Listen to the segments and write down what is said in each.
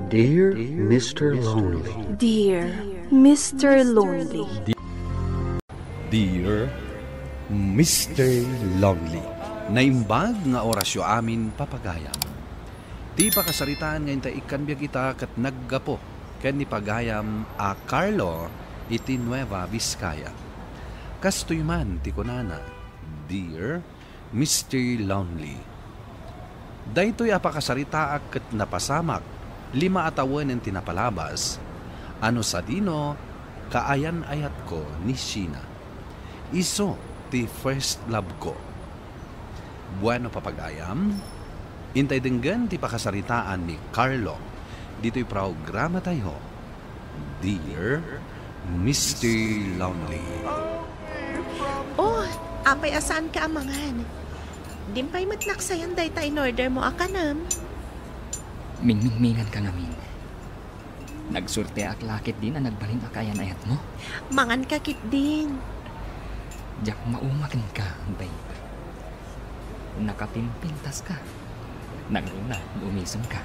Dear Mr. Lonely. Dear Mr. Lonely. Dear Mr. Lonely. Naimbag nga orasyo amin papagayam. Di pa kasaritaan ngayon ta ikanbiyag kita kat naggapo ken ni pagayam a Carlo iti Nueva Vizcaya. Kastoy man ti kunana, Dear Mr. Lonely. Daytoy apakasaritaak ket napasamak 5 atawan ang tinapalabas. Ano sa dino, kaayan ayat ko ni Sheena. Iso ti first love ko. Bueno papagayam, intay denggan ti pakasaritaan ni Carlo. Dito'y programa tayo. Dear Mr. Lonely. Oh, apay asaan ka amangan? Dimpay matnaksayan day ta in order mo akanam. Mingmingan ka ngamin. Nagsurte ak lakit din na nagbalin akayan ayat mo. Mangan ka kit din. Diyak maumakan ka, babe. Nakapimpintas ka. Nagruna, umisam ka.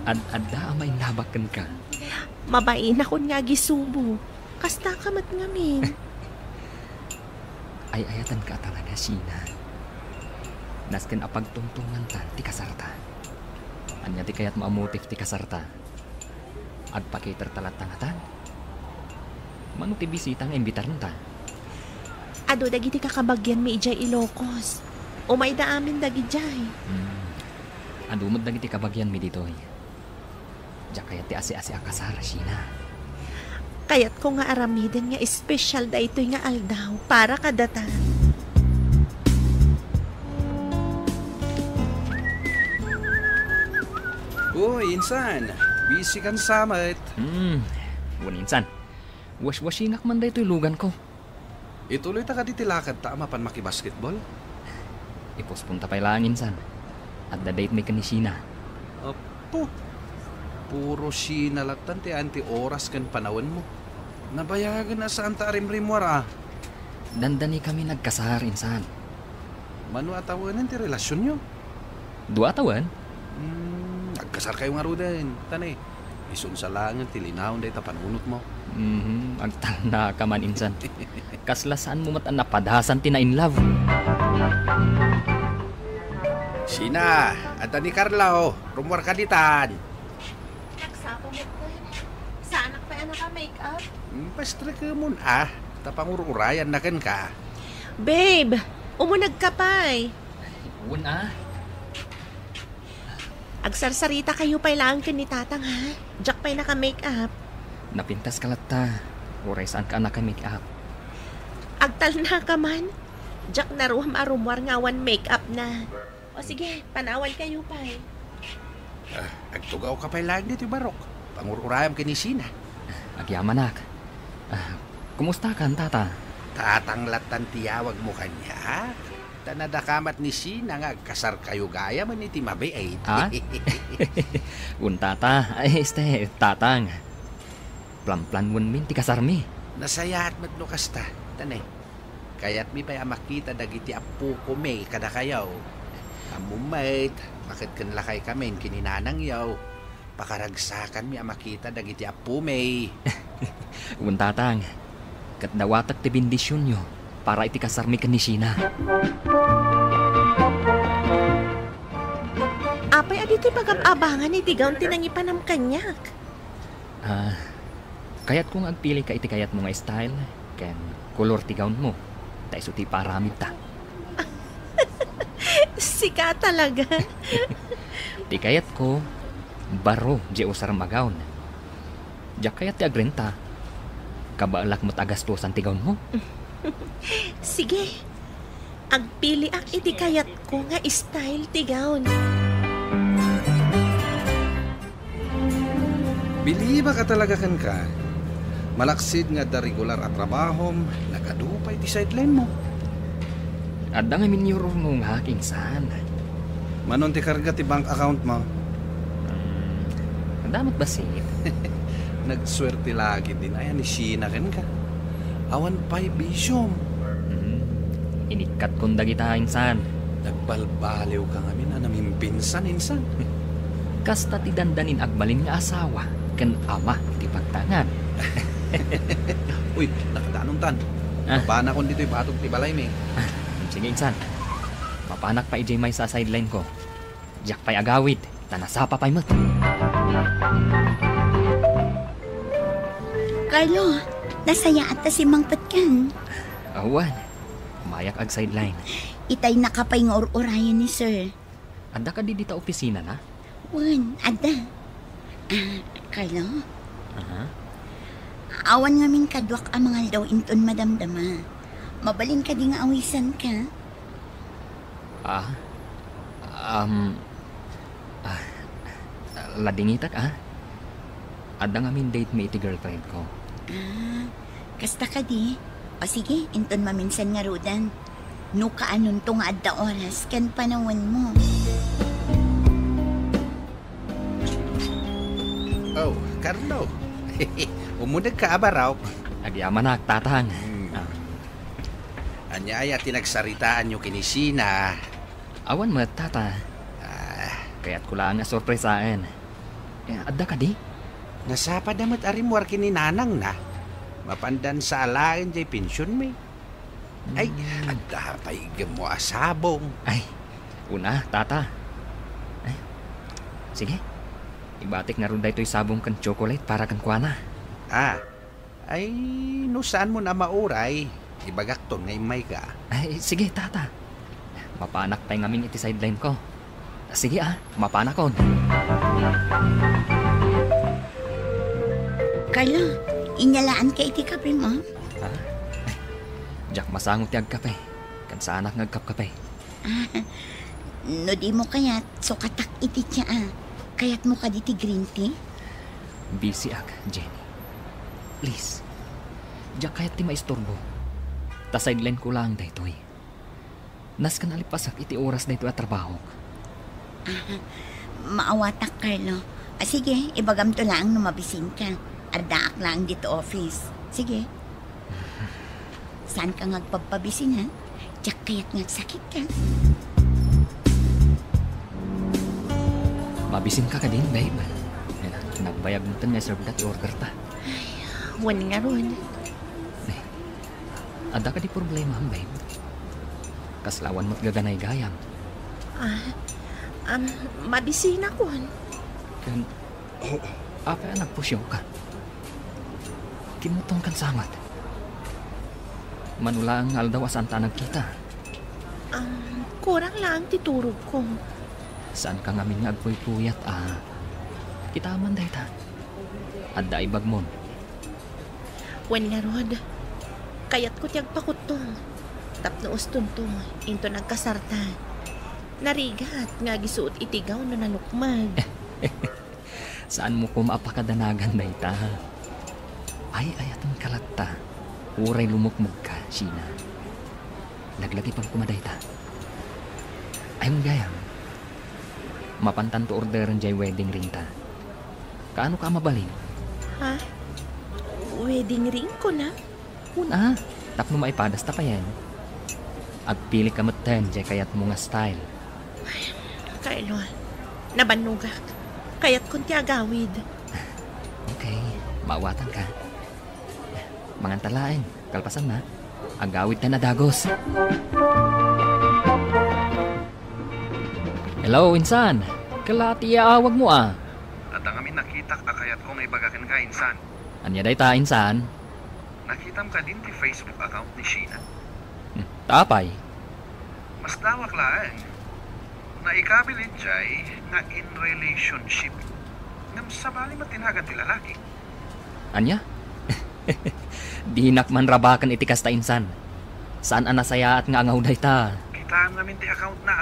Ad-adda amay nabakan ka. Mabain ako nga gisubo. Kasta ka mat ngamin. Ay ayatan ka talaga, Sheena. Nasken apagtungtungan tan ti kasarta. Anya ti kayat maamotif ti kasarta. At pakiter talat-talatan. Mano ti bisita nga imbitaran ta. Ado dagiti kakabagyan mi ijay Ilocos. Umay da amin dagijay. Ado mo dagiti kabagyan mi ditoy. Diyak kayat ti asi-asi akasar, Sheena. Kayat ko nga aramiden nga espesyal da ito'y nga aldaw para kadata. Uy, insan. Busy kan samat. Insan. Wash-washinak man da ito'y lugan ko. Ituloy ta ka ditilakad ta amapan makibasketball? Ipospunta pa lang, insan. At da-date may kanisina. Apo. Puro sinalatan ti anti oras kan panawan mo. Nabayagan na saan ta rimrimwara. Dandani kami nagkasar, insan. Mano atawanan ti relasyon nyo? 2 atawan? Nagkasar kayo nga rudan. Tanay, isun sa langan ti linawon day ta panunot mo. Agtanda ka man, insan. Kaslasaan mo matan napadasan ti na in love. Sina, ata ni Carla rumwar ka ditan. Nagsapa mo ko. Sa anak pa anak ka make-up? Pastre ka mun tapangururayan na kan ka. Babe, umunag ka pa'y. Una. Agsarsarita kayo pa'y lang ni tatang ha. Jack pa'y naka-make-up. Napintas ka lata. Uray saan ka naka-make-up. Agtal na ka man. Jack naruham arumwar nga one make-up na. O sige, panawan kayo pa'y. Agtugaw ka pa'y lang dito barok. Pangururayam ka ni Sina. Agyamanak. Kumusta ka, tata? Tatanglatan tiyawag mo kanya. Tanadakamat ni Sina nga kasar kayo gaya man iti mabait. Ha? Tata. Ay, tatang. Plan-plan min ti kasar mi. Nasayaat matno kasta. Tanay. Kaya't mi pa'y makita dagiti apu ko may kada kayaw. Amumait, bakit kanlakay kami kininanang yaw. Pakaragsakan mi makita dagiti apu may. Tatang. Kat dawatak ti bendisyon nyo para iti kasar mi kanisina. Apay adito'y pag-abangan iti gaon tinangipanam kanyak. Kayat kung agpili ka iti kayat mo nga style, ken kolor ti gaon mo. Taiso ti paramid ta. Sika talaga. Ti kayat ko, baro di usar magaon. Diyak kayat ti agrenta. Kabaalak mo't agastosan ti gaon mo. Sige. Agpili ak iti kayat ko nga style ti gaon. Biliba ka talaga kan ka. Malaksid nga da regular at trabahom, nagadupay ti sideline mo. At nga minyuro mo nga aking saan. Manon ti karga ti bank account mo? Damat basit. Nagswerte lagi din. Ayan ni Sheena kan ka. Awan pa'y bisyom. Inikat kong dagita, insan. Nagbalbaliw ka ngamin na namin pinsan, insan. Kasta ti dandanin agbalin nga asawa, kan ama ti pagtangan. Uy, nakatanong tan. Ah. Mabana ko dito ipatog ti balay mi. Sige, insan. Mapanak pa ijay may sa sideline ko. Diyak pa'y agawid, tanasapa pa'y mat. Carlo, nasaya at si Mang Patkan. Awan, mayak ag sideline. Itay nakapay nga urayan ni sir. Anda ka di dita opisina na? Wan, ada. Carlo, Aha. awan nga min kadwak ang mga daw inton madamdama. Mabalin ka di nga awisan ka. Ladingitak Ada nga min date may iti girlfriend ko. Kasta ka di. O sige, inton maminsan nga rudan. No kaanon to nga adda oras kan panawan mo. Oh, Carlo. Umudag ka abaraw. Agyaman na tatang. Anya ay tinagsaritaan nyo kinisina. Awan mo tata. Kaya't ko lang nga sorpresaan. Adda ka di? Nasapa damat arimwar kininanang na. Mapandan sa alain jay pensyon mi. Ay, adda pa'y mo asabong. Ay, una, tata. Ay, sige. Ibatik nga rin da ito'y sabong kan chocolate para kan kuana. Ay, no saan mo na mauray? Ibagakton ngay may ka. Ay, sige, tata. Mapanak tayo ngamin iti sideline ko. Sige mapanakon. Carlo, inyalaan ka iti kape mo. Diyak masangot ti agkape. Kan sa anak ng agkap-kape. No di mo kayat, so katak iti tiya Kayat mo ka diti green tea? Busy Jenny. Please. Diyak kayat ti maistorbo. Ta sideline ko lang daytoy. Nas kan alipasak iti oras daytoy at trabaho. Maawatak, Carlo. Sige, ibagam to lang numabisin ka. Ardaak lang dito office. Sige. Saan ka ngagpagpabisin, ha? Diyak kayat sakit ka. Mabisin ka din, babe. Nagbayag mo tan nga serve dati order ta. Wan nga ron. Ada ka di problema, babe. Kaslawan mo't gaganay gayam. Mabisina ko. Kan, apa ang nagpusyaw ka? Kinutong kan samat. Manula ang aldaw asanta nagkita. Kurang lang titurog ko. Saan ka ngamin nga agpuy-puyat, Kita man dahi ta. Adda ibagmon. Wan nga rod. Kayat ko tiyag pakot to. Tapno uston to. Into nagkasarta. Narigat nga gisuot itigaw no nalukmag. Saan mo kumapakadanagan dahi ta? Ay ayatong kalagta. Uray lumukmog ka, Sheena. Laglagi pang kumaday ta. Ayong gayam. Mapantan to orderan jay wedding ring ta. Kaano ka mabalin? Ha? Wedding ring ko na? Una, tapno maipadas ta pa yan. At pili ka matan jay kayat mo nga style. Carlo, nabanugak. Kayat kong tiagawid. Okay, maawatan ka. Mangantalain, kalpasan na. Agawid na nadagos. Hello, insan. Kalati awag mo At ang amin nakita kayat kong ibagakin ka, insan. Anya day ta, insan? Nakitam ka din ti Facebook account ni Sheena. Tapay. Mas dawak lang. Naikabilin jay na in relationship. Ngam sabali matinagan ti lalaki. Anya? Dinak man rabakan iti kasta insan. Saan anasaya at nga angaw day ta? Kitaan namin ti account na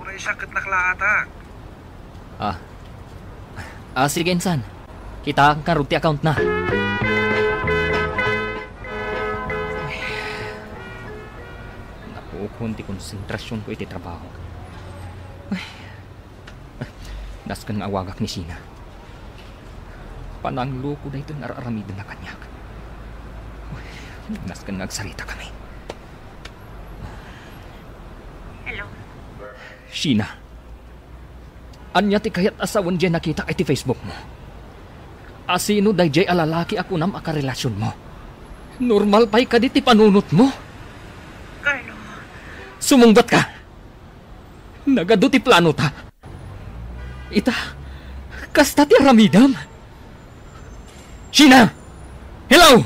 Uray sakit naklaata. Sige insan. Kita ang karuti account na. Napukunti konsentrasyon ko iti trabaho. Naskan nga awagak ni Sheena. Pananglo ko na ito nararamid na kanyak. Naskan nga agsalita kami. Hello? Sheena. Anya ti kayat asawan dyan nakita kay ti Facebook mo. Asino day jay alalaki ako nam akarelasyon mo. Normal pa'y ka di ti panunot mo. Carlo, Sumungbat ka. Nagado ti plano ta. Ita, kasta ti aramidam. Sheena! Hello!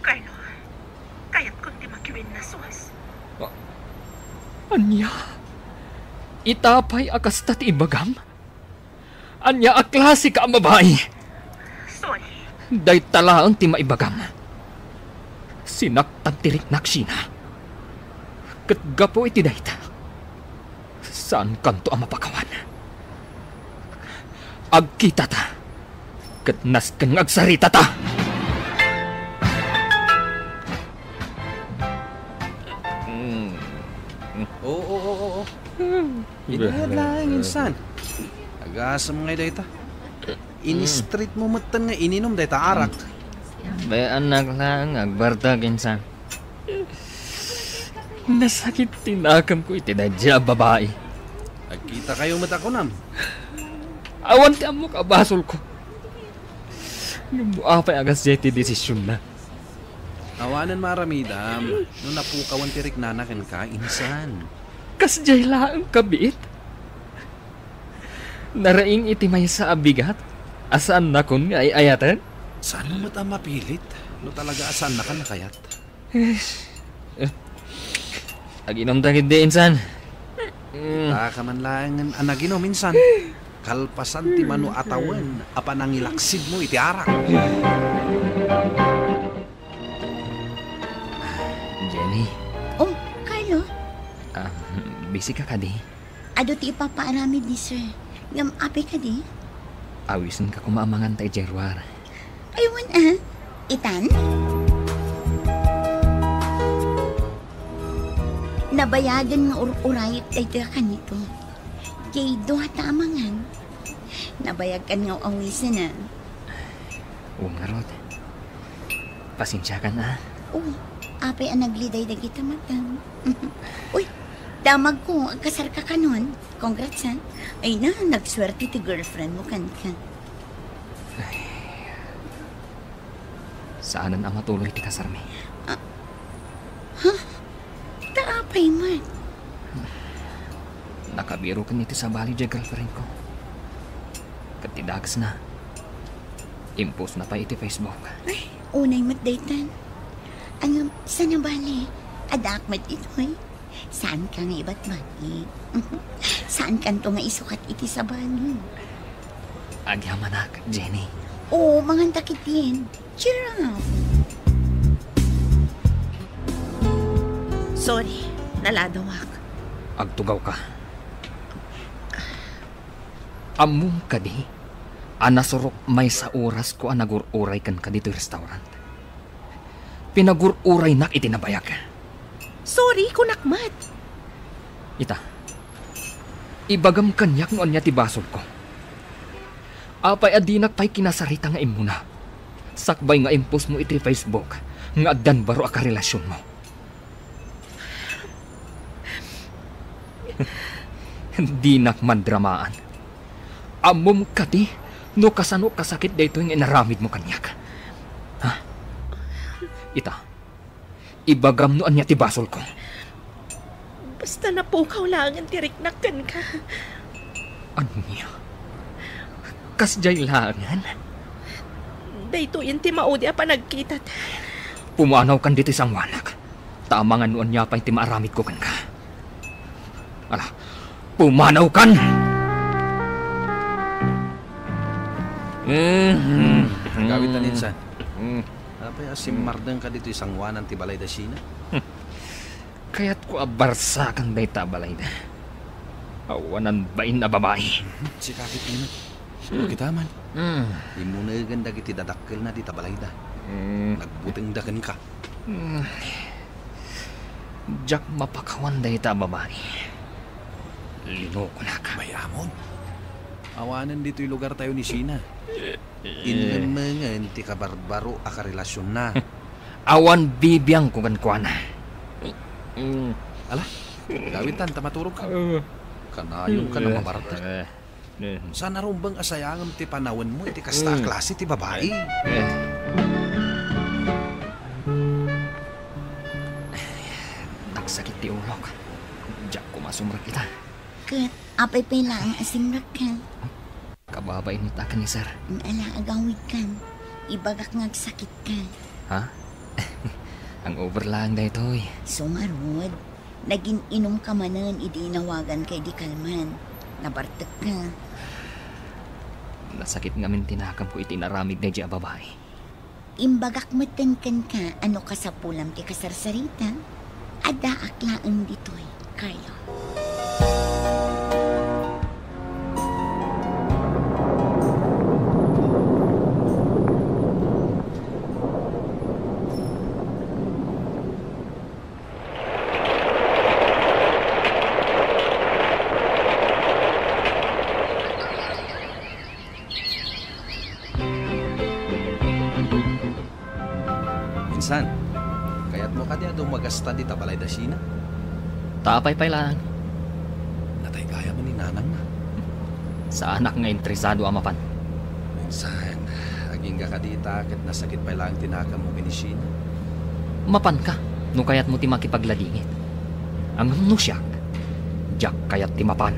Carlo, kayat kong di makiwin na suwas. Anya? Itapay akasta ti ibagam? Anya a klase ka ang babae? Sorry. Day talaan ti maibagam. Sinaktan ti riknak Sheena. Katgapo iti dayta. Saan kanto ang mapakawan? Agkita ta. Katnas kang agsarita ta. Oo. Inuod lang, insan. Agasa mo nga dayta. In-street mo matan nga ininom dayta arak. Bay anak lang, agbarta kinsan. Nasakit tinakam ko iti dadya babae. Agkita kayo matakunam. Awan ti amo kabasol ko. Numuapay agas jeti desisyon na. Awanan maramidam. No napukawan tirik nanakin ka, insan. Kasjay laang kabiit. Naraing iti may sa abigat. Asaan na kun nga ay ayatan? Saan mo mata mapilit? No talaga asan na ka nakayat? Aginom takit di insan. Taka man lang ang naginom minsan. Kalpasan ti mano atawan. Apa nang ilaksid mo iti arak. Jenny, Oh, Carlo, busy ka di? ado ti ipapaaramid ni sir. Ngam api ka di? Awisin ka kumamangan tay Jerwar. Aywan Itan? Nabayagan nga urayit ay ka nito. Kay doha tamangan. Nabayagan nga awisan na. Oo nga Rod. Pasensya ka na. Oh, apay ang nagliday na kita matang. Uy, damag ko, kasar ka kanon. Congrats ha. Ay na, nagswerte ti girlfriend mo kan. Saanan ang matuloy ti kasarmi? Taapay man. Nakabiro ka nito sa bali dyan girlfriend ko. Katidags na. Impose na pa iti Facebook. Ay, unay matdaytan. Ang sana bali, adakmat ito eh. Saan ka nga iba't mani? Saan ka to nga isukat iti sa bali? Agyamanak, Jenny. Oo, mga takitin. Cheer up. Sorry, naladawak. Agtugaw ka. Among ka di, anasurok may sa oras ko ang nagururay kan ka dito restaurant. Pinagururay na itinabayag. Sorry, kunakmat. Ita, ibagam kanyak noon niya tibasol ko. Apay adinak pa'y kinasarita nga imuna. Sakbay nga impos mo iti Facebook, nga adan baro a karelasyon mo. Di nak mandramaan. Amom ka di, no kasano kasakit dito yung inaramid mo kanyak. Ha? Ita, ibagam noon niya tibasol ko. Basta napukaw lang ang tiriknakan ka. Ano niya? Kasjay langan? Dayto yung timaudi pa nagkita. Pumanaw kan dito isang wanak. Tama nga noon niya pa'y timaaramid ko kan ka. Ala, pumanaw kan! Gawin ta ninsan. Apay asimardang ka dito isang wanan ti balay da Sheena. Kaya't ko abarsa kang dayta balay na. Awanan bain na babae. Si kakit nina. Kita man. Di mo na ganda kiti dadakkel na di tabalay da. Nagbuting dagan ka. Jak mapakawan dayta babae. Lino ko na ka. Mayamon. Awanan dito yung lugar tayo ni Sheena. Inlamangan ti kabarbaro a karelasyon na. Awan bibiyang kugan na. Ala, gawin tan, tamaturog ka. Kanayon ka na mabarta. Sa narumbang asayangam ti panawan mo, iti kasta klase ti babae. Nagsakit ti ulok. Diyak kumasumrak kita. Kat, apay pa lang asimrak ka. Kababay mo takan ni sir. Ang alaagawid ka. Ibagak ngagsakit ka. Ha? Ang overlang na ito eh. Sumarod, naging inom ka manan, idinawagan kay di kalman. Nabartak ka. Nasakit nga min tinakam ko itinaramid na diya babae. Imbagak matankan ka, ano ka sa pulam ti kasarsarita. Ada aklaan dito'y, Carlo. Minsan, kaya't mo ka diya dumagasta di tabalay da sina. Tapay pa lang. Natay kaya mo ni nanang na. Sa anak nga interesado amapan. Minsan, aging ka dita kat nasakit pa lang tinakam mo kinisina. Mapan ka, no kaya't mo ti makipagladingit. Ang nusyak, diyak kaya't ti mapan.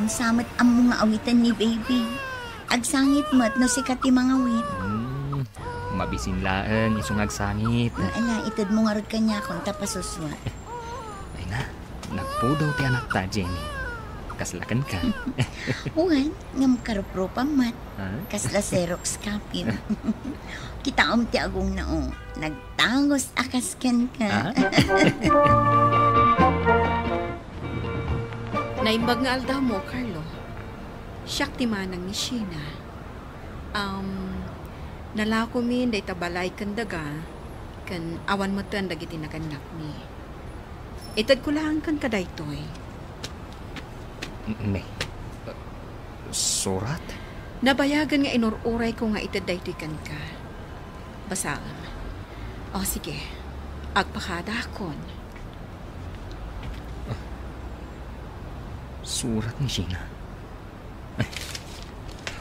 Samat ang mga awitan ni baby. Agsangit mo't no sikat ti mga awit. Mabisin laeng isong agsangit. Ala, itod mo nga rod kanya kung tapasuswa. Ay na, nagpudaw ti anak ta, Jenny. Kaslakan ka. Uwan, ngam karupro pa mat. Ha? Kasla Xerox copy. Kitaom ti agong nao. Nagtangos akaskan ka. Naimbag nga aldaw mo, Carlo. Siyak ti manang ni Sheena. Nalako min, day tabalay kan daga, kan awan mo tan dagiti naganak ni. Itad ko lang kan kadaytoy. Ne. Surat? Nabayagan nga inururay ko nga itad daytoy kan ka. Basaan. O sige, agpakadakon. Surat ni Sheena.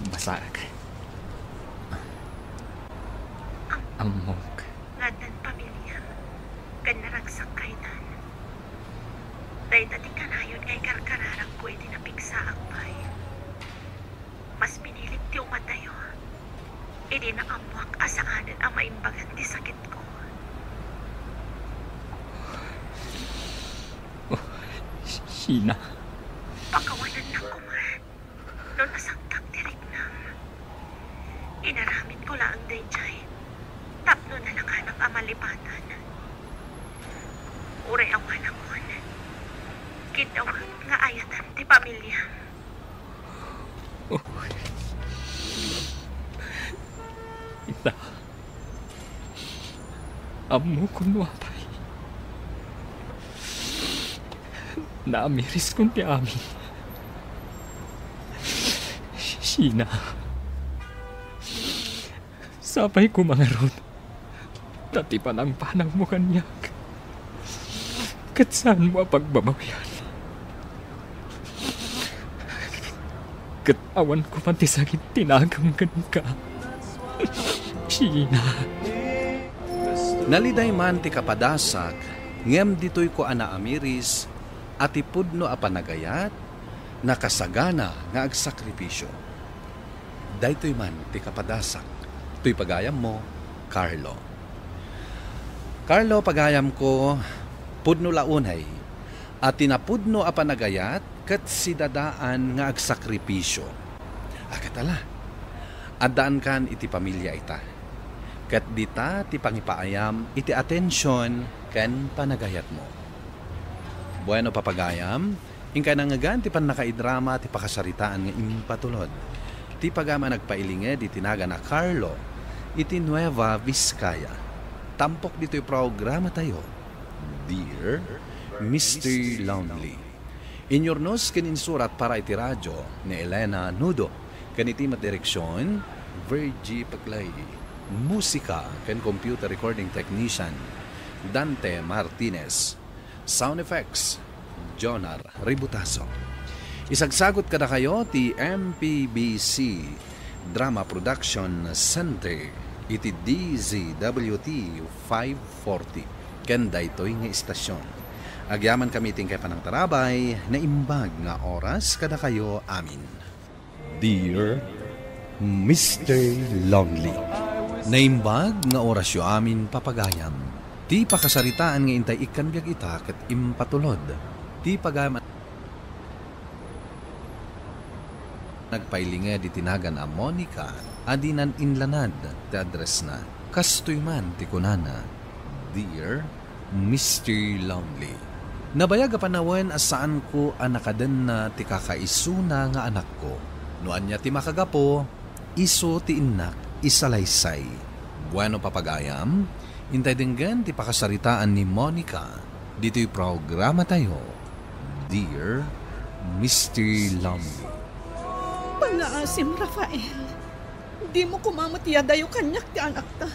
Basag. Amok. Ngatan pamilya, kan naragsak kainan. Dahil dati kanayon ay karkararang ko iti napigsa akbay. Mas pinilit ti umatayo. Hindi na amuak asaanan ang maimbagan ti sakit ko. Sheena. Pakawanan na ko man. Noon nasaktak tirignan. Inaramid ko lang day jay. Tapno na lang hanap ang malipatan. Uray awan akon. Kinawag nga ayatan ti pamilya. Ita. Amo kunwapay. Naamiris kong ti amin. Sheena. Sapay ko mga rod. Dati pa ng panang mo kanyak. Kat saan mo pagbabawian? Kat awan ko pati sakit tinagang ka. Sheena. Naliday man ti kapadasak, ngem ditoy ko ana amiris, at ipudno a panagayat, nakasagana nga agsakripisyo. Daytoy man ti kapadasak, to'y pagayam mo, Carlo. Carlo, pagayam ko, pudno launay, at tinapudno a panagayat, kat si dadaan nga agsakripisyo. Akatala, adaan kan iti pamilya ita. Kat dita ti pangipaayam, iti atensyon, ken panagayat mo. Bueno, papagayam, ingka nangagan ti pan nakaidrama ti pakasaritaan nga impatulod. Ti pagama nagpailinge di tinaga na Carlo, iti Nueva Vizcaya. Tampok dito'y programa tayo. Dear Mr. Lonely. Inyornos kaninsurat para iti radyo ni Elena Nudo. Kanitimat direksyon, Virgie Paglay. Musika kan computer recording technician, Dante Martinez. Sound effects, Jonar Ributaso. Isagsagot kada kayo ti MPBC Drama Production Center iti DZWT 540 kenda ito'y nga istasyon. Agyaman kami ting kay panang tarabay na imbag nga oras kada kayo amin. Dear Mr. Lonely, naimbag nga orasyo amin papagayam. Ti pakasaritaan nga intay ikan biag ita ket impatulod. Ti pagayam nagpailinga di tinagan a Monica adinan inlanad ti address na. Kastoy man ti kunana. Dear Mr. Lonely, nabayag a panawen asaan ko anakaden na ti kakaisuna nga anak ko. Noan niya ti makagapo, iso ti innak isalaysay. Bueno papagayam, intay dinggan ti pakasaritaan ni Monica. Dito'y programa tayo. Dear Mr. Lonely. Pangaasim, Rafael. Di mo kumamot yadayo kanyak ti anak ta.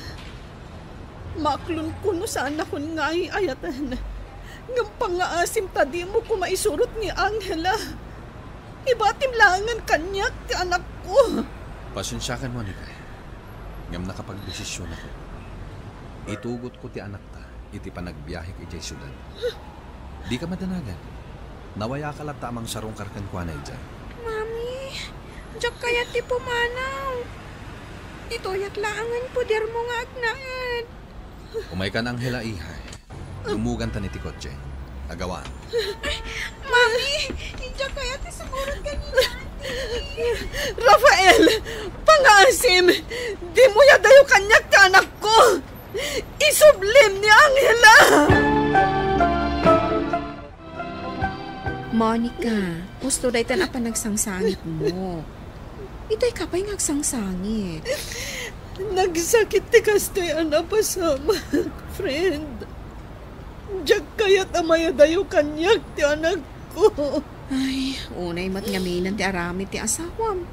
Maklon ko no saan akon nga ayatan. Ngam pangaasim ta di mo kumaisurot ni Angela. Ibatim langan kanyak ti anak ko. Pasensyakan, Monica. Ngam nakapagdesisyon ako. Itugot ko ti anak ta, iti panagbiyahe kay Jay Sudan. Di ka madanagan. Nawaya ka lang tamang sarong karkan kwa na ijay. Mami, diyak kaya ti pumanaw. Ito yak laangan po der mo nga agnaan. Umay ka ng Angela ihay. Lumugan ta ni ti kotse. Agawan. Mami, diyak kaya ti sumurot kanina. Rafael, pangasim, di mo yadayo kanyak ti anak ko. Isublim ni Angela. Monica, gusto dahi tan apa nagsangsangit mo. Ito'y kapay ngagsangsangit. Nagsakit ti kastoy anapasama, friend. Diyak kaya't amaya dayo kanyak ti anak ko. Ay, unay mat ngaminan ti arami ti asawam.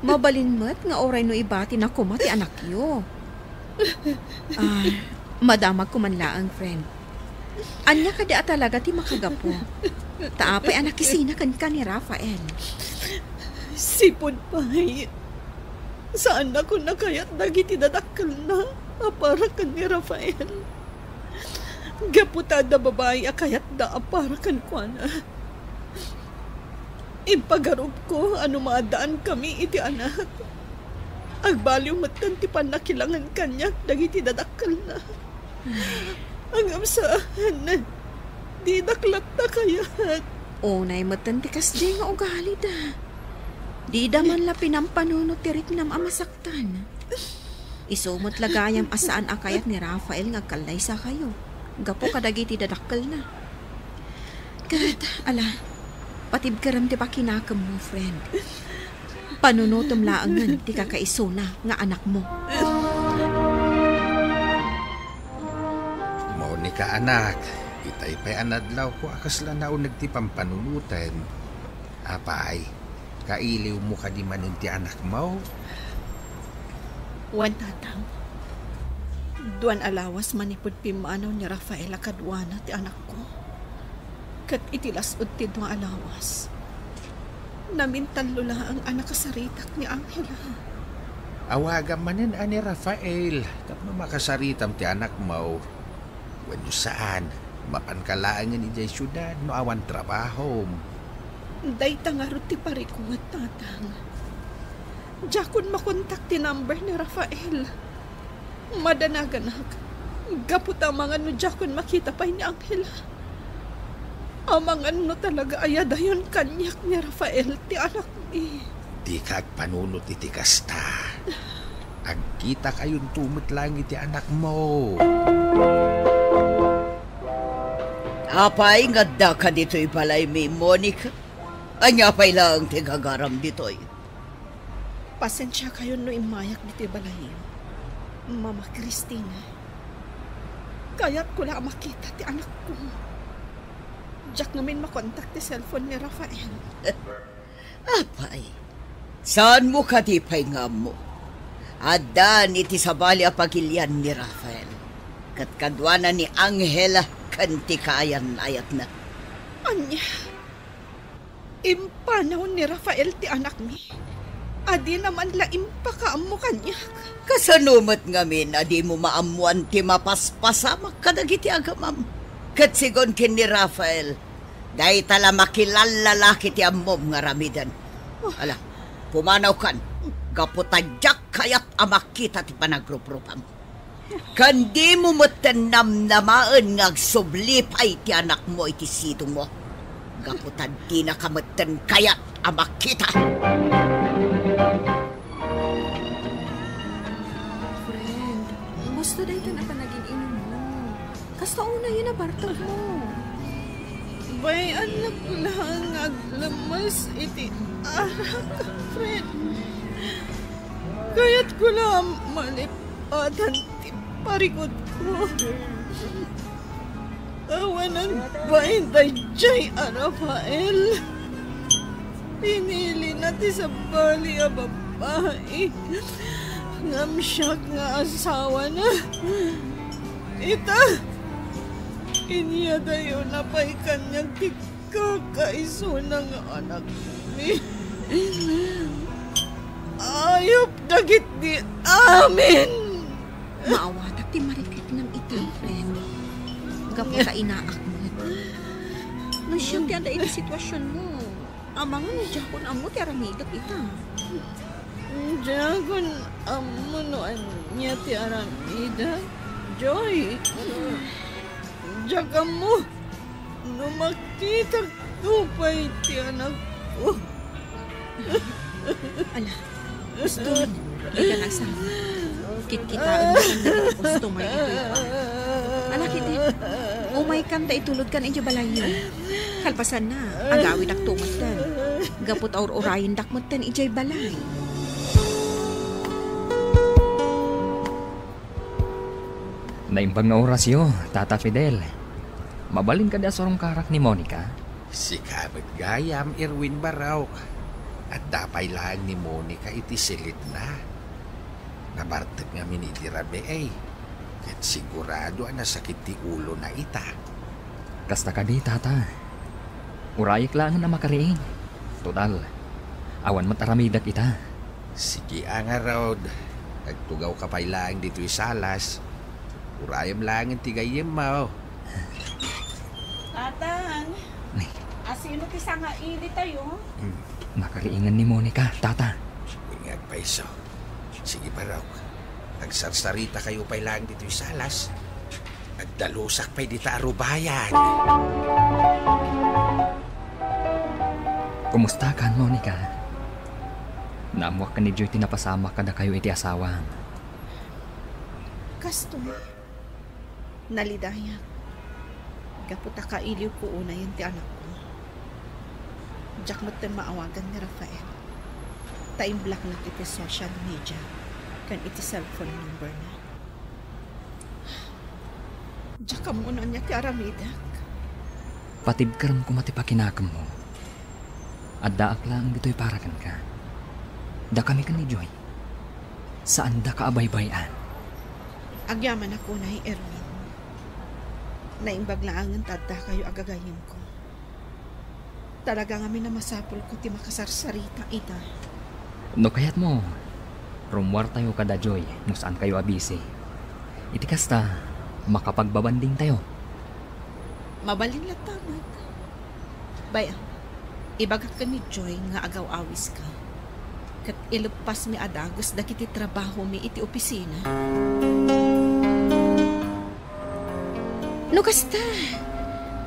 Mabalin mat nga oray no ibati na kuma ti anak yo. Madamag kumanlaang, friend. Anya ka di talaga ti makagapo. Taapay anak kisina kan ni Rafael. Sipod pa'y. Saan ako na kaya't nagiti dadakal na apara kan ni Rafael. Gaputada babae akayat da apara kan kwa na. Ipagarob ko ano maadaan kami iti anak. Agbaliw matan ti panakilangan kanyak dagiti dadakal na. Ang amsahan di daklat na kayat. Unay matan ti kasdi nga ugali da. Di daman la pinampanunot ti riknam amasaktan. Isumot lagayam asaan akayat ni Rafael nga kalay sa kayo. Gapo kadagiti dadakal na. Kat, ala, patib karam ti pakinakam mo, friend. Panunutom laangan ti kakaisuna nga anak mo. Monica, anak, itay pa'y anadlaw ko akas lang naunag ti pampanunutan. Apay, kailiw mo ka di manin ti anak mo? Wan tatang, duan alawas manipod pimanaw ni Rafaela kadwana ti anak ko. Kat itilasod ti duan alawas. Namintanlo lang ang anak kasaritak ni Angela. Awagan manin ani Rafael, tapno makasaritam ti anak mo. Wano saan, mapankalaan ni Jay syudad no awan trabaho. Day tangarot ti parikuat, tatang. Jakon makontak ti number ni Rafael. Madanagan gaputa mga no jakon makita pa ni Angela. Amangan no talaga ayadayon kanyak ni Rafael ti anak ni. Di ka agpanunot iti kasta. Agkita kayon tumot lang iti anak mo. Apay nga da ka dito'y palay mi, Monica. Anya pa'y lang tigagaram dito'y. Pasensya kayo no imayak dito'y balahiyo. Mama Christina, kaya't ko lang makita ti anak ko. Diyak namin makontak ti cellphone ni Rafael. Apay, saan mo katipay nga mo? Adan iti sabali a pagilyan ni Rafael. Kat kadwana ni Angela kanti kayan ayat na. Anya, impanaw ni Rafael ti anak mi. Adi naman la impakaam mo kanya. Kasanumat ngamin, adi mo maamuan ti mapaspasamak kadagiti agamam. Kat sigon kin ni Rafael, dahi tala makilalalaki ti amom nga ramidan. Ala, pumanaw kan, kaputadyak kayat amakita ti panagrupropam. Kandi mo matanam namaan nga sublipay ti anak mo iti sitong mo. Kaputad di na kamatan kayat amakita. Friend, gusto dahi ka na pa naging inom mo. Kasta una yun na bartog mo. Bay, anak lang aglamas iti arak, friend. Kaya't ko lang malipatan ti parikot ko. Awanan bay dayjay a Rafael. Pinili na ti sabali a babae. Ngamsyak nga asawa na. Ita, inya dayo na pa'y kanyang ti kakaiso ng anak mi. Ayop dagit di amin. Maawatak ti marikit ng iti, friend. Gapo ka inaakmat. Nung siyang ti anda iti sitwasyon mo, amangan ni Jakon amo ti aramidap ita. Jakon amo noan niya ti aramida. Joy, Jakam mo, nung makita tupay ti anak ko. Ala, gusto mo, di ka nagsama. Kitkitaan mo kang naging customer ito pa. Ala, kiti, umay kam da itulod kan inyo balayo. Kalpasan na, agawin ak tumatan. Gapot aur-urayin dakmatan ijay balay. Naimbang nga orasyo, Tata Fidel. Mabalin ka da sorong karak ni Monica? Si Kabit Gayam, Erwin Baraw. At dapay lang ni Monica iti silit na. Nabartag nga miniti rabi ay. Kat sigurado na sakit ti ulo na ita. Kasta ka di, Tata. Urayik lang na makariing. Total, awan mataramidak ita. Sige ang arod. Agtugaw ka pa'y lang dito salas. Urayam lang ang tigayim mo. Tatang, asino ti sanga ili tayo? Makariingan ni Monica, Tata. Ingag pa iso. Sige pa raw. Nagsarsarita kayo pa'y lang dito salas. Nagdalusak pa'y dita arubayan. Kumusta ka, Monica? Naamuak ka ni Joy tinapasama ka na kayo iti asawang. Kastoy, nalidayak. Gaputa ka iliw ko una yan ti anak ko. Diyak mo maawagan ni Rafael. Time-block na iti social media. Kan iti cellphone number na. Diyak ka muna niya ti aramidak. Patibkaram ko matipakinakam mo. At daak lang dito'y parakan ka. Da kami ka ni Joy. Saan da ka abaybayan? Agyaman ako na Erwin. Naimbag lang ang tada kayo agagayin ko. Talaga nga masapol ko ti makasarsarita ita. No kayat mo, rumwar tayo kada Joy no saan kayo abisi. Iti kasta, makapagbabanding tayo. Mabalin latamat. Baya, ibagat ka ni Joy nga agaw-awis ka. Kat ilupas mi adagos dakiti trabaho mi iti opisina. No kasta,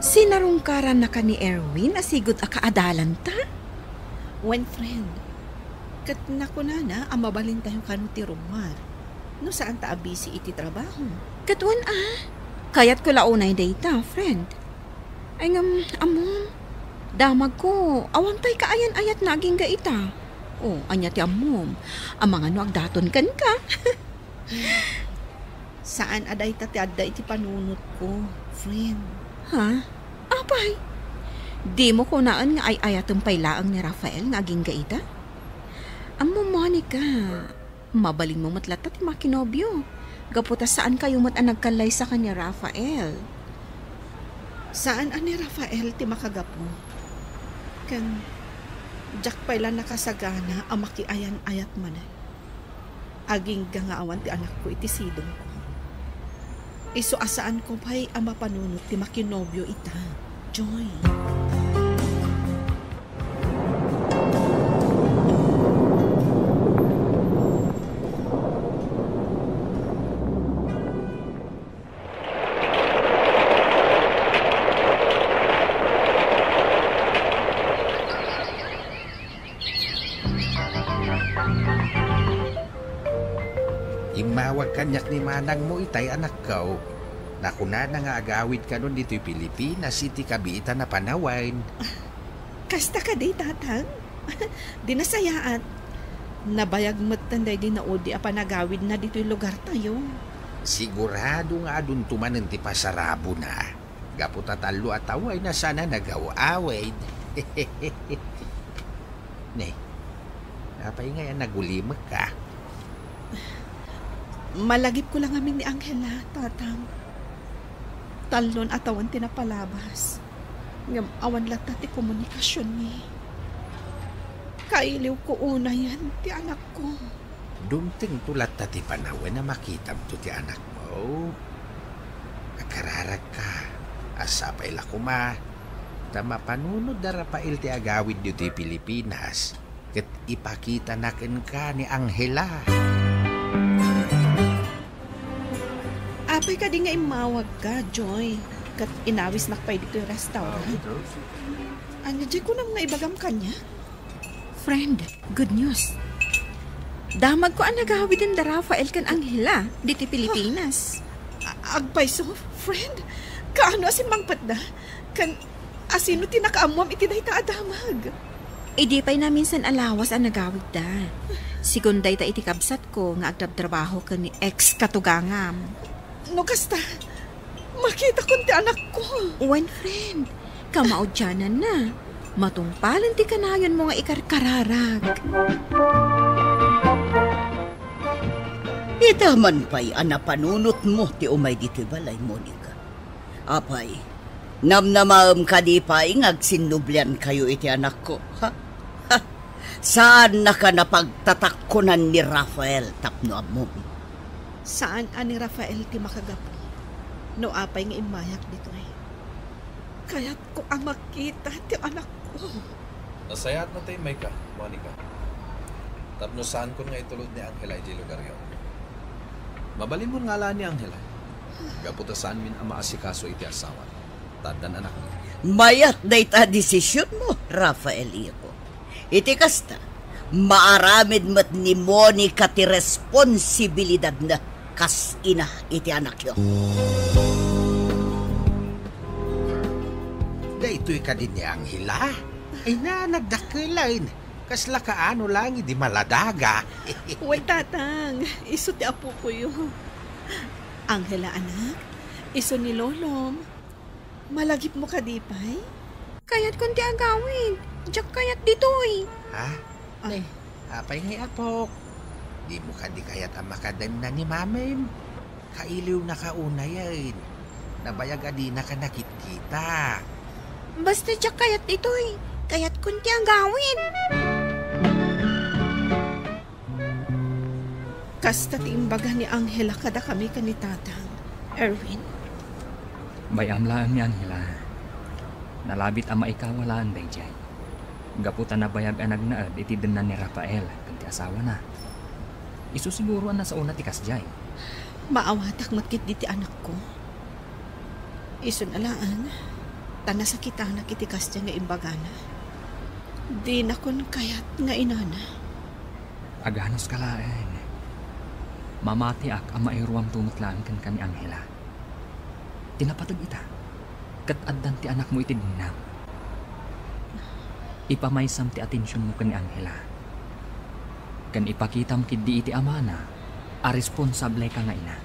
sinarungkaran na ka ni Erwin asigot akaadalan ta? When friend, kat nakunana ang mabalin tayo kanu ti rumar. No saan ta abisi iti trabaho? Katwan kayat ko launay data, friend. Ay ngam, amon, damag ko, awan pa'y kaayan-ayat naging ga ita. Oh, anya ti amom, ang mga no agdaton kan ka. Saan aday ti adda iti panunot ko, friend? Ha? Apay? Di mo kunaan nga ay ayatong pailaang ni Rafael nga aging gaita? Amo, Monica, mabalin mo matlata ti makinobyo. Gaputa saan kayo mat ang nagkalay sa kanya, Rafael? Saan ani Rafael ti makagapo? Kan jak pala nakasagana ang makiayan-ayat man. Aging gangaawan ti anak ko iti sidong ko. Iso asaan ko pa'y ang mapanunot ti makinobyo ita, Joy. Imawag kanyak ni manang mo itay anak ko. Nakuna na nga agawid ka nun dito'y Pilipinas, iti kabita na panawain. Kasta ka di, tatang. Dinasayaan. Nabayag matanday din na odi a panagawid na dito'y lugar tayo. Sigurado nga adun tumanan ti pasarabo na. Gaputa talo at away na sana nagaw-away. Ne, napay nga yan nagulimag ka. Malagip ko lang amin ni Angela, tatang. Talon atawan tinapalabas. Ngam awan lata ti komunikasyon ni. Kailiw ko una yan, ti anak ko. Dumting tulat ta ti panawen na makitam to ti anak mo. Akararag ka. Asapay la kuma. Tama panunod dara pail ti agawid dio ti Pilipinas. Ket ipakita naken ka ni Angela. Apay ka di nga imawag ka, Joy. Kat inawis nakpay dito yung restaurant. Anya, Joy, ko nang naibagam kanya. Friend, good news. Damag ko ang nagawid din da Rafael kan Angela diti Pilipinas. Agpay so, friend. Kaano asin mangpat da? Kan asino tinakaamuam iti day ta adamag. Idi pa'y na minsan alawas ang nagawid da. Sigunday ta iti kabsat ko nga agdabtrabaho ka ni ex-katugangam. No kasta, makita ko ti anak ko. One friend, kamaudyanan na. Matungpalan ti kanayon mo nga ikarkararag. Itaman pa'y anapanunot mo ti umay dito'y balay, Monica. Apay, namnamaam ka di pa'y ngagsinublian kayo iti anak ko, ha? Ha? Saan na ka napagtatakkunan ni Rafael tapno amom? Saan ani Rafael ti makagapo? No apay nga imayak dito eh. Kaya't ko ang makita ti anak ko. Nasayat na tayo, Micah, Monica. Tapno saan ko nga itulod ni Angela iti lugar yun. Mabalin mo nga lang ni Angela. Gaputa saan min ang maasikaso iti asawa. Tadan anak mo. Mayat na ita desisyon mo, Rafael Iko. Iti kasta, maaramid mat ni Monica ti responsibilidad na kas ina iti anak yo. Ito'y ka din ni Angela. Ay na, nagdakilain. Kasla kaano lang, hindi maladaga. Wan tatang, iso ti apo ko yun. Angela anak, iso ni Lolom. Malagip mo ka di pa'y? Kayat kon ti agawin. Diyak kayat ditoy. Ha? Ay, Apay nga apok. Di mo ka di kayat ang makadan na ni mamim. Kailiw na kauna yan. Nabayag adi na ka nakit-kita. Basta diyak kayat ditoy. Kayat kon ti agawin. kasta ti imbaga ni Angela kada kami kanitatang. Erwin? Bayamlaan ni Angela. Nalabit ang maikawalaan day jay. Gaputan na bayag ang nagnaad iti dinan ni Rafael kanti asawa na. Isusiguro na sa una ti kasjay. Maawatak matkit di ti anak ko. Isun alaan, tana sa kita na kiti kasjay nga imbaga na. Di na kon kayat nga inana. Aganos kalaen. Mamati ak ang mairuam tumutlaan kan kani Angela. Tinapatag ita. Kat addan ti anak mo iti dinam. Ipamaysam ti atensyon mo kani Angela. Kan ipakitam kid di iti amana, a responsable ka nga ina.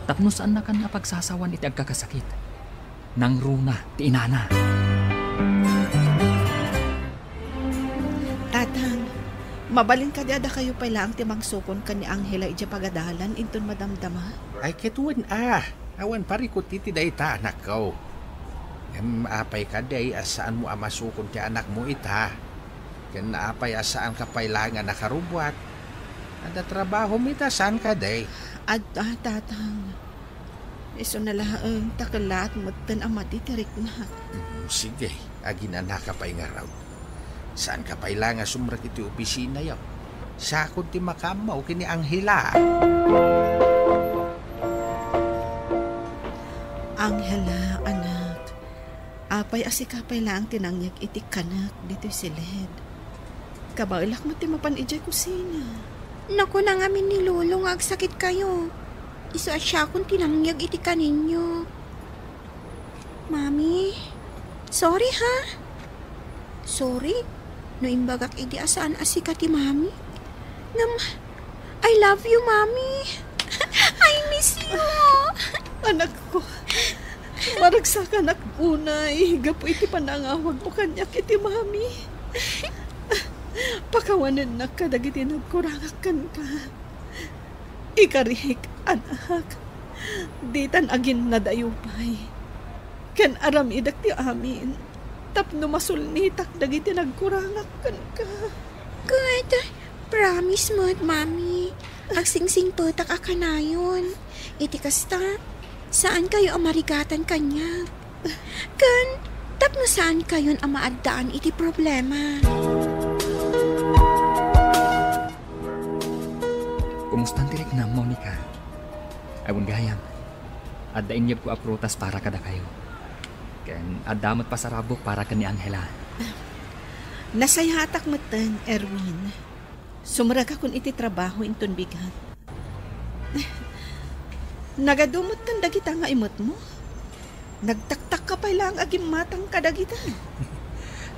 Tapno saan na kan napagsasawan iti agkakasakit. Nang runa ti inana. Tatang, mabalin ka di ada kayo pala ang timang sukon ka ni Angela iti pagadalan inton madamdama. Ay ketuan awan parikot iti dayta anak ko. Apay ka day asaan mo amasukon ti anak mo ita. Ken naapay asaan ka pailangan nakarubwat. Ada trabaho mo ita saan ka day. Tatang, iso na lang takalat mo tan amati tirik na. Sige, agina na ka pa'y nga raw. Saan ka pailangan sumrak iti opisina yaw? Sakot ti makamaw kini Angela. Angela, anak. Apay asikapay lang tinangyag iti kanak dito'y silid. Kabailak mo ti mapan ijay kusina. Naku na ngamin ni Lolo nga agsakit kayo. Iso asya kung tinangyag iti kaninyo. Mami, sorry ha. Sorry, no imbagak iti asaan asika ti Mami. I love you, Mami. I miss you. Anak ko, maragsak anak unay. Gapo iti panangawag mo kanyak iti Mami. Pakawanan na ka dagiti nagkurangakan ka. Ikarihik, anak. Ditan agin na dayupay. Ken aram idak ti amin. Tapno masulnitak dagiti nagkurangakan ka. Good. Promise mo, Mami. Agsingsing putak ka na yun. Iti kasta, saan kayo amarigatan kanya? Kan, tapno saan kayo amaadaan iti problema? Kumustan tirik na, Monica? Awan gayam. Addain niyo ko aprutas para kada kayo. Ken adamot pasarabok para ka ni Angela. Nasayatak matan, Erwin. Sumraga kun iti trabaho inton bigat. Nagadumot kan dagita nga imot mo. Nagtaktak ka pa lang agim matang kadagita.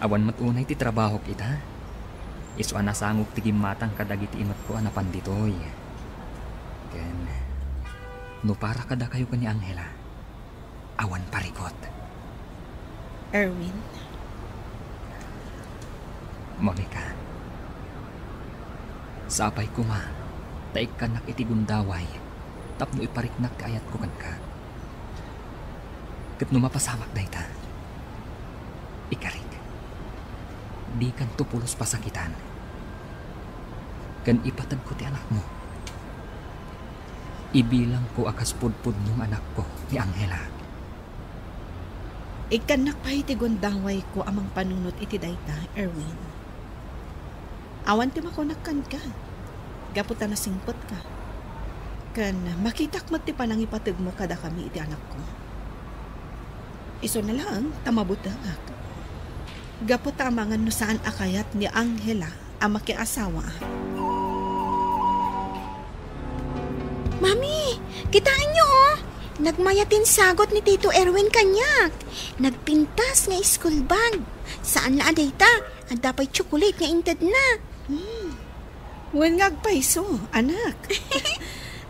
Awan matunay ti trabaho kita. Isu anasangok ti gimatang kadagiti imot ko anapan ditoy. Ken no para kada kayo ni Angela. Awan parikot. Erwin. Monica. Sapay ko ma. Taik ka nak iti gundaway. Tapno ipariknak ti ayat ko kan ka. Ket no mapasamak dayta. Ikarik. Di kan tupulos pasakitan. Kan ipatad ko ti anak mo. Ibilang ko akas pudpud nung anak ko ni Angela. Ikanak pa iti gundaway ko amang panunot iti dayta, Erwin. Awan ti makunakan ka. Gaputa na singpot ka. Kan makitak mo ti panang ipatag mo kada kami iti anak ko. Iso na lang, tamabutagak. Gaputa amangan no saan akayat ni Angela ang makiasawa. Mami, kitain niyo oh. Nagmayatin sagot ni Tito Erwin kanyak. Nagpintas nga school bag. Saan na adayta? Ang dapat chocolate nga inted na. Wen nga agpaiso, anak.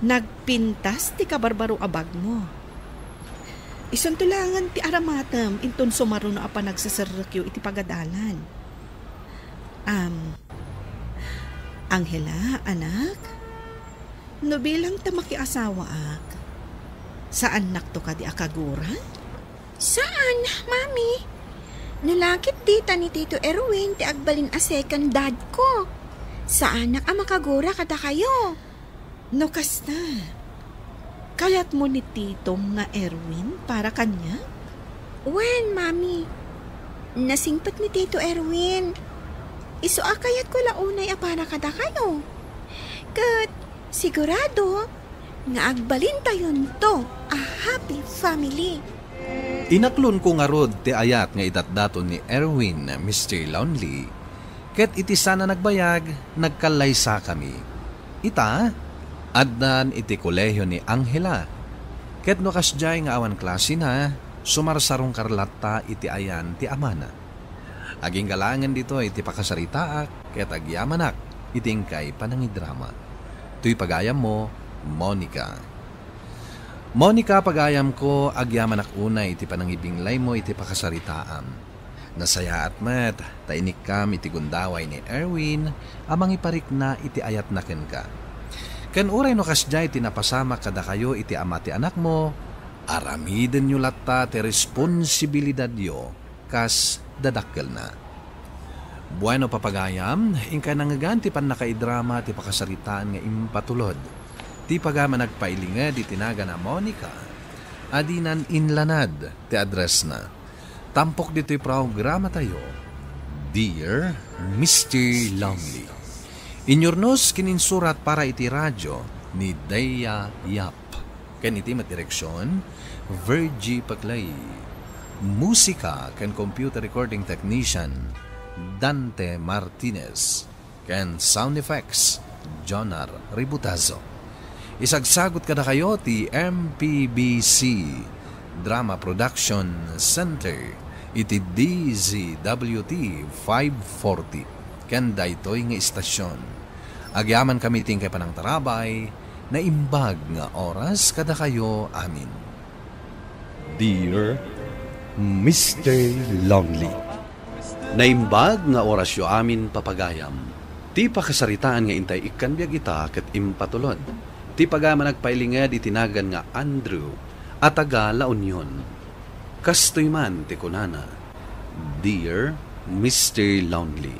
Nagpintas ti kabarbaro abag mo. Isuntulangan ti aramatam inton sumaro na apa nagsasarrakyo iti pagadalan. Angela, anak. No bilang ta makiasawa ak. Saan nakto ka di akagura? Saan, Mami? Nalakit dita ni Tito Erwin ti agbalin a second dad ko. Saan nak makagura kada kayo? No kasta. Kayat mo ni Tito nga Erwin para kanya? Wen, Mami. Nasingpat ni Tito Erwin. Iso akayat ko launay a para kada kayo. Kat sigurado nga agbalin tayon to a happy family. Inaklon ko nga rod ti ayat nga idatdaton ni Erwin, Mr. Lonely. Ket iti sana nagbayag, nagkalaysa kami. Ita, addan iti kolehiyo ni Angela. Ket no kasjay nga awan klase na, sumarsarong karlata iti ayan ti amana. Aging galangan dito iti pakasaritaak, ket agyamanak iting kay panangidrama. Tuy pagayam mo, Monica. Monica, pagayam ko, agyaman ak unay, iti panangibinglay mo, iti pakasaritaam. Nasaya at met, tainik kam iti gundaway ni Erwin, amang iparik na iti ayat na ken ka. Ken uray no kasjay iti napasama kada kayo iti ama ti anak mo, aramiden nyo latta ti responsibilidad yo, kas dadakkel na. Bueno papagayam, ingka nangaganti pan nakaidrama ti pakasaritaan nga impatulod. Ti pagama nagpailinga di tinaga na Monica, adinan inlanad ti address na. Tampok dito'y programa tayo, Dear Mr. Longley. Inyornos kininsurat para iti radyo ni Daya Yap. Ken iti matireksyon, Virgie Paclay. Musika ken computer recording technician, Dante Martinez. Ken sound effects, Jonar Ributazo. Isagsagot kada kayo ti MPBC Drama Production Center iti DZWT 540 ken daytoy nga istasyon. Agyaman kami ting kay panang tarabay na imbag nga oras kada kayo amin. Dear Mr. Longley, Naimbag nga orasyo amin papagayam. Ti pakasaritaan nga intay ikanbiag ita ket impatulod. Ti pagama nagpailingad itinagan nga Andrew at taga La Union. Kastoy man ti kunana, Dear Mr. Longley,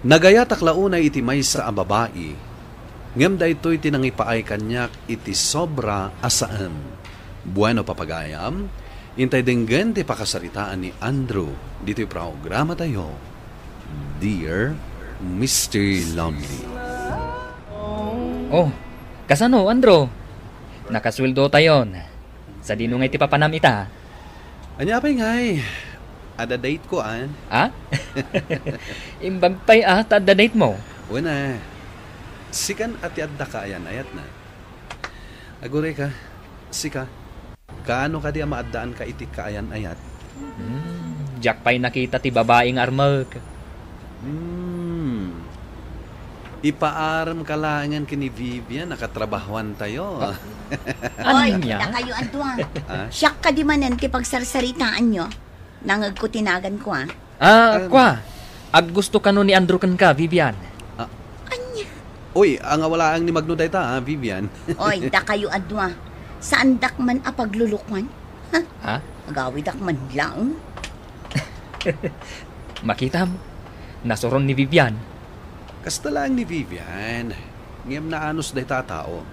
nagayatak launay iti maysa a babae, ngem daytoy tinangipaay kanyak iti sobra asaan. Bueno papagayam, intay denggen ti pakasaritaan ni Andrew dito'y programa tayo, Dear Mr. Longley. Oh, kasano, Andrew? Nakasweldo tayon. Sa dino nga iti papanam ita. Anya pa'y ngay, ada date ko Ha? Imbag pa'y ada date mo? Wala. Sikan at yadda ka ayan, ayat na. Agure ka, sika. Kaano ka di maaddaan ka itik ka ayan, ayat? Jack pa'y nakita ti babaeng armag. Ipaaram kalangan kini Vivian, nakatrabahuan tayo. Oy, niya? na kayo antuan. Siyak ka di manan ti pagsasaritaan nyo. Nangag ko tinagan ko Kwa. Ag gusto ka no ni Andrew kan ka, Vivian. Anya? Uy, ang awalaang ni Magno dayta, Vivian. Oy, da kayo adwa. Saan dak man apaglulukman? Ha? Agawid dak man lang. Makita mo. Nasuron ni Vivian. Kasta lang ni Vivian. Ngayam na anos dayta tao.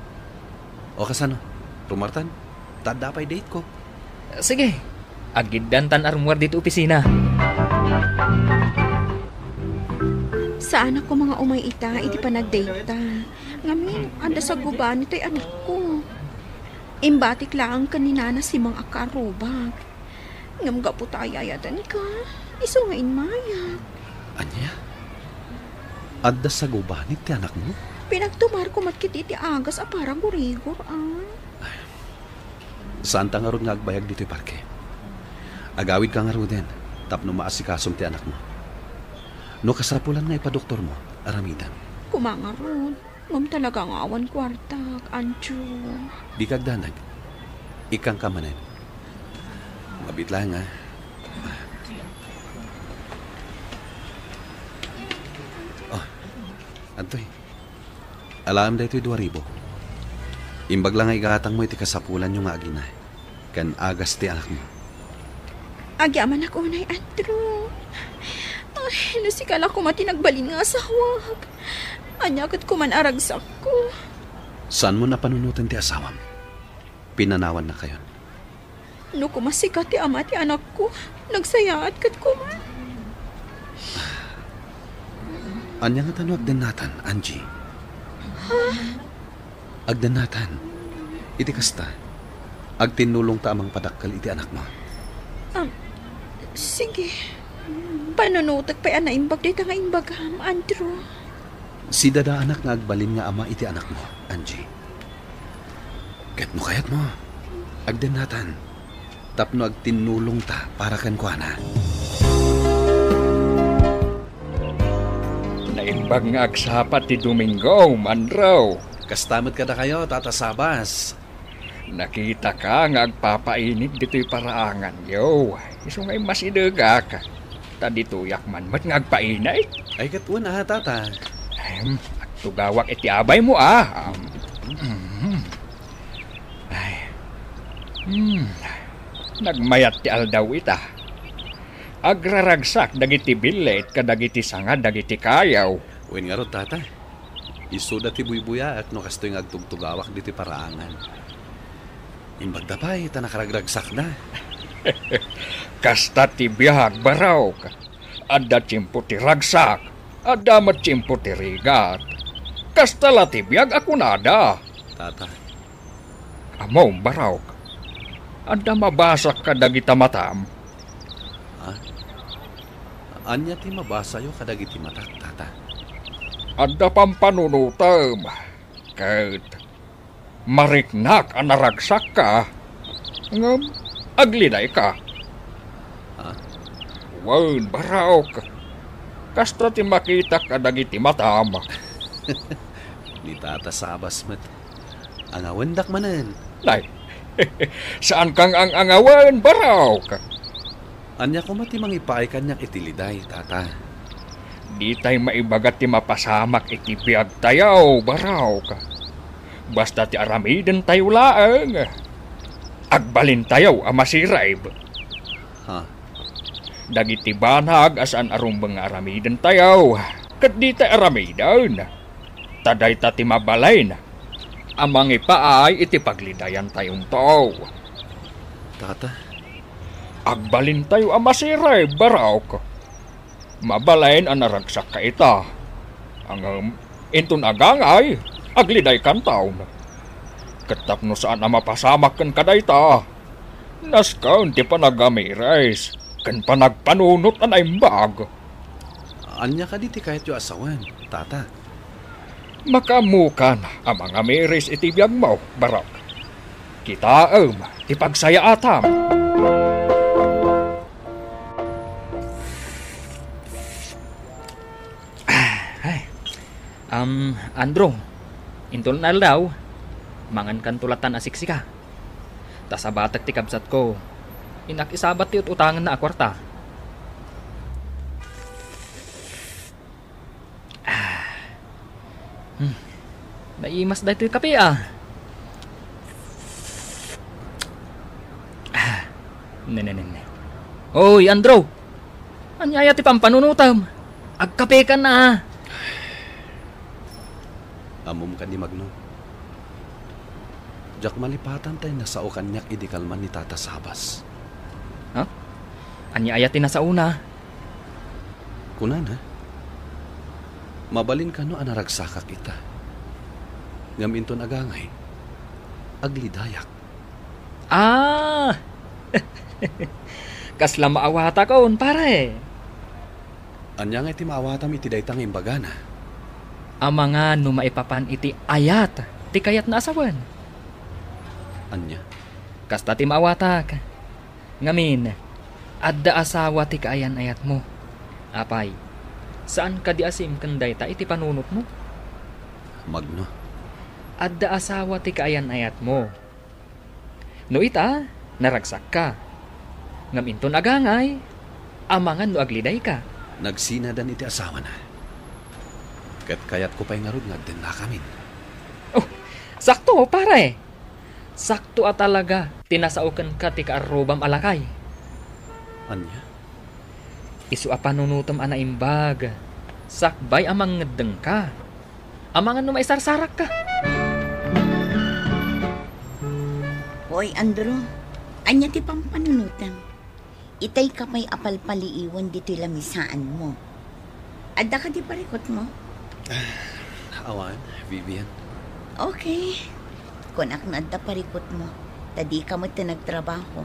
O kasano? Rumartan? Tada pa'y date ko. Sige. Agidan tan armuar dito opisina. Saan ako mga umay ita, iti pa nagdata. Ngamin, anda sa guban ito'y anak ko. Imbatik lang kanina na si mga akarubag. Ngam ga po tayo ayatan ka. Iso nga inmaya. Anya? Adda sa gubanit ti anak mo? Pinagtumar ko matkit iti agas a parang gurigor Saan ta nga ron nga agbayag dito'y parke? Agawid ka nga ro din. Tapno maasikasom ti anak mo. No kasrapulan nga ipadoktor mo, aramidan. Kumangarod. Ngam talaga nga awan kwartak, Ancho. Di kagdanag. Ikang kamanin. Mabit lang Antoy, alam da ito'y 2,000. Imbag lang ay gatang mo iti kasapulan yung aginay. Kan agas ti anak mo. Agyaman ako na Andrew. Ay, nasikal ako matinagbalin nga sa hawag. Anyakat ko man aragsak ko. Saan mo napanunutan ti asawam? Pinanawan na kayo. No kumasikat ti ama ti anak ko, nagsayaat kat ko man. Anya nga tanong agdanatan, Angie? Agdanatan. Iti kasta. Agtinulong ta amang padakkal iti anak mo. Sige. Panunutag pa yan na imbag dito nga imbagam, Andrew. Si dada anak nga agbalin nga ama iti anak mo, Angie. Ket mo kayat mo. Agdanatan. Tapno agtinulong ta para kan kuana. Naimbag nga agsapat ti Domingo, Mandraw. Kastamot ka na kayo, Tata Sabas. Nakita ka nga agpapainit dito'y paraangan, yo. Iso nga'y masidaga ka. Tadituyak man mat nga agpainay. Ay katuan tata. At tugawak iti abay mo Nagmayat ti aldaw ita. Agraragsak dagiti bilet kadagiti sanga dagiti kayaw. Wen nga ro tata. Isuda ti buybuya at no kastoy nga agtugtugawak diti paraangan. Imbagda pa ita nakaragragsak na. Kasta ti biyag baraw ka. Adda tsimpo ti ragsak. Adda matsimpo ti rigat. Kasta la ti biyag ako nada. Tata. Amaw baraw ka. Adda mabasak ka dagita matam. Anya ti mabasayo kadagiti matak, tata. Adda pampanunutam. Kat mariknak ang naragsak ka. Ngam, agliday ka. Wan, baraw ka. Kasta ti makita ka dagiti matam. Ni tata sabas mat. Angawendak manen. Lay, saan kang ang angawan, baraw ka? Anya ko mati mangipaay kanyak itiliday, tata. Di tay maibagat ti mapasamak iti biyag tayaw, baraw ka. Basta ti aramiden tayo laang. Agbalin tayaw amasirayb. Dagiti banag asan arumbang aramiden tayaw. Kat di tay aramidan. Taday ta ti mabalay na. Amang ipaay iti paglidayan tayong tao. Tata. Agbalin tayo amasiray, baraw ka. Mabalayin ang naragsak ka ita. Ang intun agangay, agliday kan taon. Katap no saan na mapasamak kan kadayta. Naskaw di pa nagamirais, kan pa nagpanunot ang aimbag. Anya ka diti kahit yung asawan, tata. Makamukan ang mga miris itibiyag mo, baraw. Kita ti pagsaya atam. Andro, intol na daw, mangan kan tulatan asiksika. Tasabatak ti kabsat ko, inakisabat ti utangan na akwarta. Naimas da ito yung kape Nene. Oy, Andro, anyaya ti pampanunutam, agkape ka na. Amom ka ni Magno. Jak malipatan tayo nasao kanyak idikalman ni Tata Sabas. Anya ayat na sa una. Kunan ha? Mabalin ka no anaragsaka kita. Ngaminton agangay. Aglidayak. Kasla maawata kaon pare. Anya nga iti maawatam iti daytang imbagana. Mga no maipapan iti ayat, ti kayat na asawan. Anya? Kasta ti maawatak. Ngamin, adda asawa ti kaayan ayat mo. Apay, saan ka di asim kanday ta iti panunot mo? Magno. Adda asawa ti kaayan ayat mo. No ita, naragsak ka. Ngaminton agangay, amangan no agliday ka. Nagsinadan iti asawa na. Kat kayat ko pa'y ngarod ngagden na kami. Oh, sakto pare. Sakto talaga tinasaukan ka ti kaarubam alakay. Anya? Isu panunutom ana imbag. Sakbay amang ngedeng ka. Amangan no maisarsarak ka. Hoy, Andro. Anya ti pampanunutam. Itay ka pa'y apalpaliiwan dito lamisaan mo. Adda ka di parikot mo? Awan, Vivian. Okay. Kung aknadda parikot mo, tadi ka mo't nagtrabaho.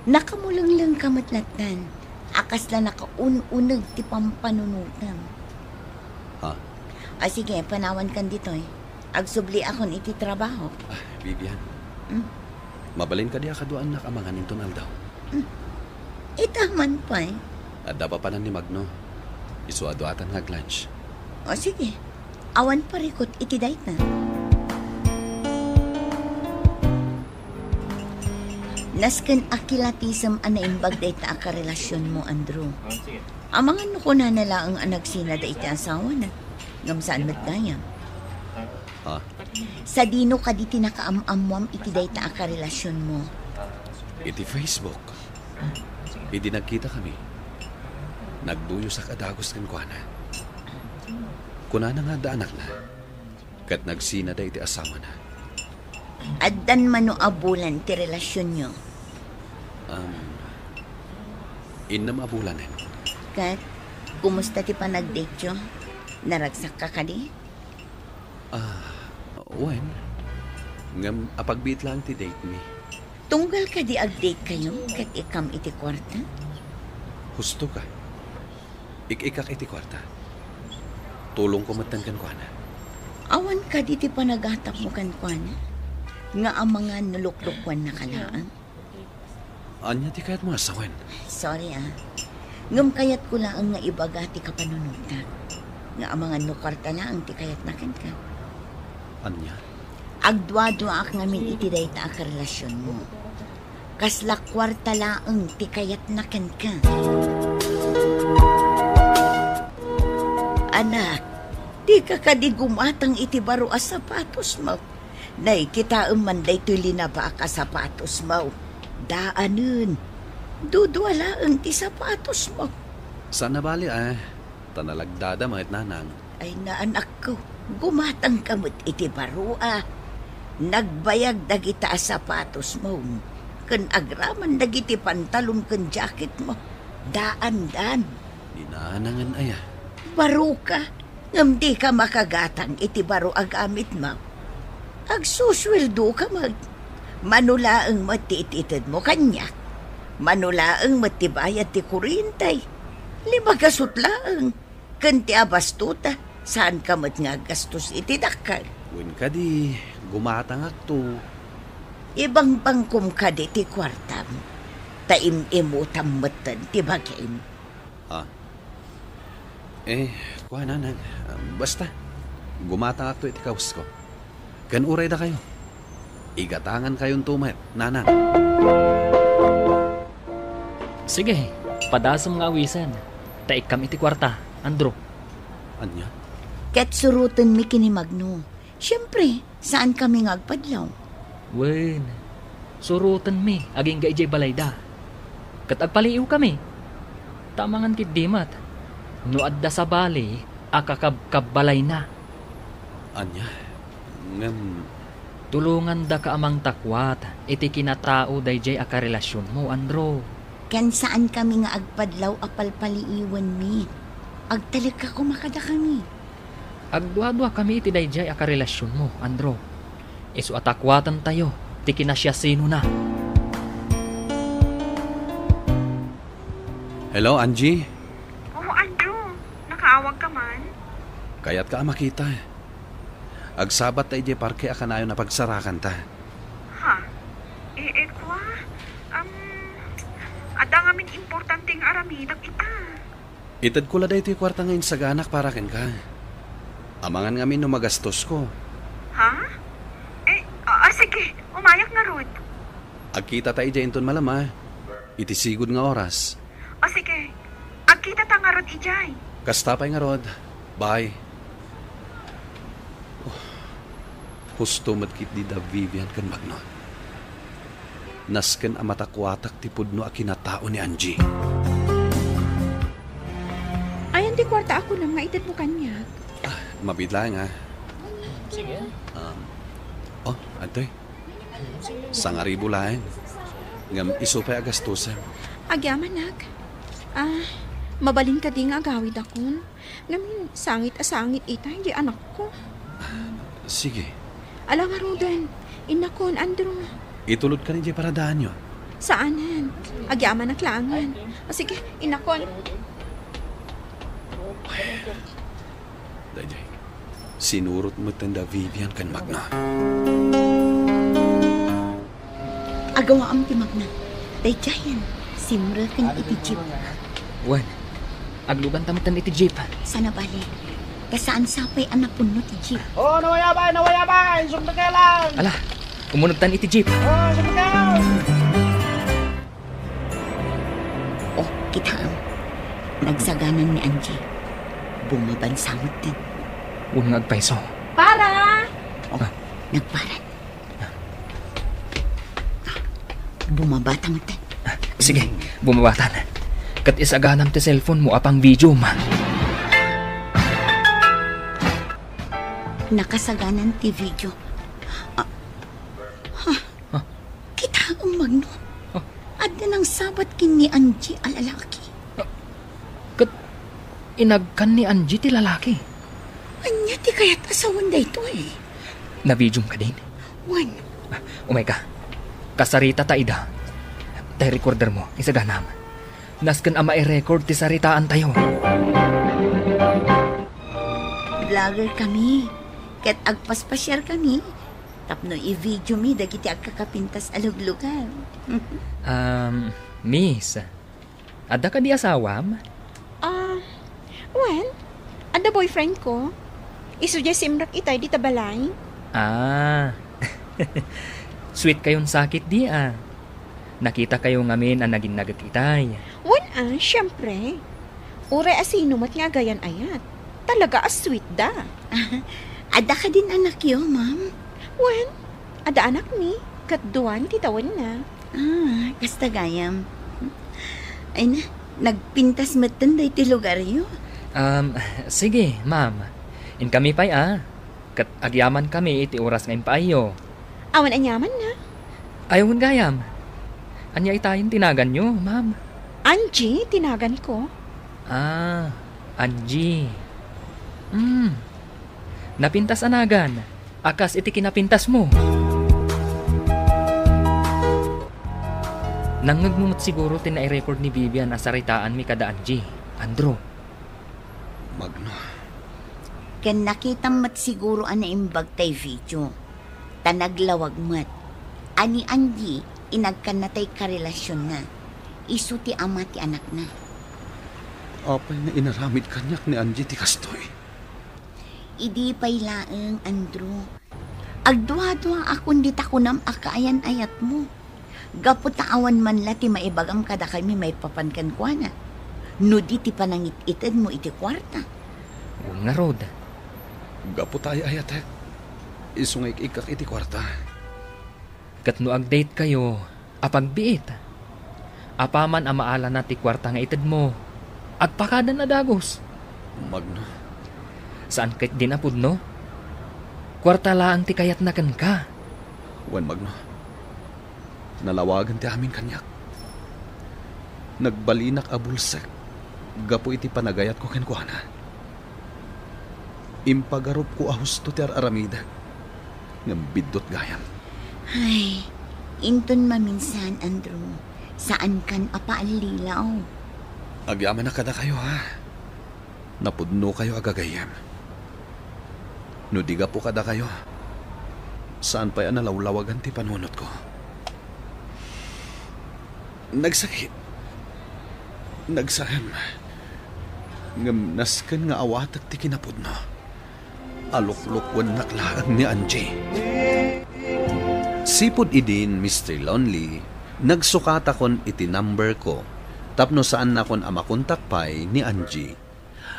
Nakamulang-lang ka mo't latan. Akas lang nakaununag ti pampanunutam. Sige, panawan kan dito eh. Agsubli akon iti trabaho. Vivian. Mabalin ka di akaduan na kamangan ng tunal daw. Itaman pa eh. Adda pa panan ni Magno. Isuado-atan nag-lunch. Sige. Awan parikot iti dayt na. Nasken akilatism anaimbag da ita ka relasyon mo, Andrew. Amangan no ko na nala ang anagsina da ita asawa na. Ngamsaan matgayam. Ha? Sa dino ka di tinakaamamwam iti da ita ka relasyon mo. Iti Facebook. Iti nagkita kami. Nagduyo sa kadagos ng kuana. Kuna na nga da anak na. Kat nagsina da iti asawa na. Addan mano abulan ti relasyon nyo. Innam abulanin. Kat, kumusta ti panag-date nyo? Naragsak ka ka di? Wen, ngam apagbiit lang ti date mi. Tunggal ka di ag-date kayo kat ikam iti kwarta? Husto ka. Ik-ikak iti kwarta. Tulong ko matan kan kuana. Awan ka di ti panagatap mo kan kuana? Nga ang mga nuluklukwan na kalaan. Anya ti kayat mo asawen? Sorry Ngam kayat ko lang nga ibagati ka panunuta. Nga ang mga nukarta lang ti kayat nakin ka. Anya? Agdwa-dwa ak ngamin itiday ta ka relasyon mo. Kasla kwarta lang ti kayat nakin ka. Anak, di ka kadigumatang iti baro a sapatos mo. Nay, kita manday to'y linaba ka sapatos mo. Daanun. Dudwala ang ti sapatos mo. Sana bali tanalagdada mahit nanang. Ay naanak ko, gumatang kamot iti baro Nagbayag dagita sapatos mo. Kan agraman dagiti pantalon kan jacket mo. Daan-dan. Dinanangan aya. Baro ka. Ngam di ka makagatang iti baro agamit mo. Agsusweldo ka manulaang matititid mo kanya. Manulaang matibayad ti kurintay. 5 kasutlaang. Kanti abastuta. Saan ka nga gastos iti dakal? Wen ka di, gumatang akto. Ibang bangkum ka di ti kwartam. Taim-imutam matan ti bagim. Kuha nanang. Basta, gumatang akto iti kaus ko. Kan uray da kayo. Igatangan kayong tumat, nanang. Sige, padasam nga awisan. Taik kami iti kwarta, Andrew. Anya? Ket surutan mi kinimagno. Siyempre, saan kami ngagpadlaw? Wen, surutan mi, aging gaijay balayda. Kat agpaliiw kami. Tamangan kit dimat. No adda sa bali, akakabbalay na. Anya? Ngam... Tulungan da ka amang takwat, iti kinatao dayjay akarelasyon mo, Andrew. Ken saan kami nga agpadlaw apalpaliiwan mi. Agtalik ka kumakada kami. Agdwa-dwa kami iti dayjay akarelasyon mo, Andrew. Isu atakwatan tayo, ti kinasya sino na. Hello, Angie? Oo, Andrew. Nakaawag ka man? Kaya't ka makita. Agsabat tayo di parke akanayo na pagsarakan ta. Ha? Kwa? Ada ngamin importanteng aramidag ita. Itad ko la da ito yung kwarta ngayon sa ganak para ken ka. Amangan ngamin no magastos ko. Ha? Sige. Umayak nga rod. Agkita tayo dyan ton malama. Itisigod nga oras. Sige. Agkita ta nga rod ijay. Kastapay nga rod. Bye. Husto matkit di da Vivian kan magno. Nasken amatakwatak ti pudno a kinatao ni Angie. Ayan di kwarta ako nang ngaitat mo kanya. Mabidla nga. Sige. Antoy. Sangaribo laeng. Ngam isupay agastusan. Agyaman mabalin ka di nga agawid akon. Ngamin sangit ita hindi anak ko. Sige. Alam nga Rodan, inakon, Andrew. Itulod ka ni Jay para daan yun. Saanan? Agyaman na klangan. Sige, inakon. Dajay, sinurot mo tanda Vivian kan magna. Agawa am ti magna. Dajayan, simra kan iti jeep. Wan, aglugan tamutan iti jeep. Sana balik. Kasaan sapay anak puno ti jeep. Nawayabay! Sumda ka lang! Ala, umunod tan iti jeep. Sumda ka! Kita nagsaganan ni Angie. Bumabansamot din. Huwag nagpaiso. Para! Nagparan. Bumabatang din. Sige, bumabatan. Kat isaganam ti cellphone mo apang video ma. Nakasaganan ti video. Kita ang Magno. Adda ng sabat kin ni Angie alalaki. Kat inagkan ni Angie ti lalaki. Anya ti kaya't asawan da ito eh. Na-video ka din? Wan. Umay ka. Kasarita ta ida. Tay recorder mo, isaganam. Nasken ama i-record ti saritaan tayo. Vlogger kami. Ket agpaspasyar kami. Tapno i-video mi dagiti agkakapintas aluglugan. Miss. Ada ka di asawam? Well, ada boyfriend ko. Isuggest simrak itay di tabalay. Sweet kayon sakit di Nakita kayo ngamin ang naging nagakitay. Siyempre. Ure asino mat nga gayan ayat. Talaga sweet da. Ada ka din anak yo, ma'am? Well, ada anak ni. Katduan titawan na. Kasta gayam. Ay na, nagpintas matan da iti lugar yo. Sige, ma'am. In kami pa'y Kat agyaman kami iti oras ngayon paayo. Awan anyaman na. Ayaw gayam. Anya itayin tinagan nyo, ma'am. Angie, tinagan ko. Angie. Napintas anagan. Akas iti kinapintas mo. Nangagmumot siguro tinai-record ni Vivian asaritaan mi kada Angie. Andrew. Magno. Ken nakita mat siguro imbag tay video. Tanaglawag mat. Ani Angie, inagkan na tay karelasyon na. Isu ti ama ti anak na. Apay na inaramid kanyak ni Angie ti kastoy. Idi pay laeng, Andrew. Agdwa-dwa akong ditakunam akaayan ayat mo. Gapot awan man la ti maibagam kada kami may papankan kwa na. Nudi ti panangit-ited mo iti kwarta. Huwag nga, Rod. Gapot ay ayat isungay ikak iti kwarta. Kat no ag-date kayo, apagbiit. Apaman amaala na ti kwarta nga ited mo. Agpakadan na dagos. Magno. Saan kahit dinapod, no? Kwarta laang ti kayat na kan ka. Wan, Magno. Nalawagan ti amin kanyak. Nagbalinak abulsek. Gapo iti panagayat ko kenkwana. Impagarup ko ahusto ti aramida. Ngambidot gayam. Ay, inton maminsan, Andrew. Saan kan apaalilaw? Agyaman na kada kayo, ha? Napudno kayo agagayam. No diga po kada kayo. Saan pa yan nalawlawagan ti panunot ko? Nagsakit. Nagsaham. Ngamnaskan nga awatak ti kinapudno. Aluklukwan naklaang ni Angie. Sipod idin, Mr. Lonely, nagsukata kon iti number ko. Tapno saan na kon amakontak pay ni Angie.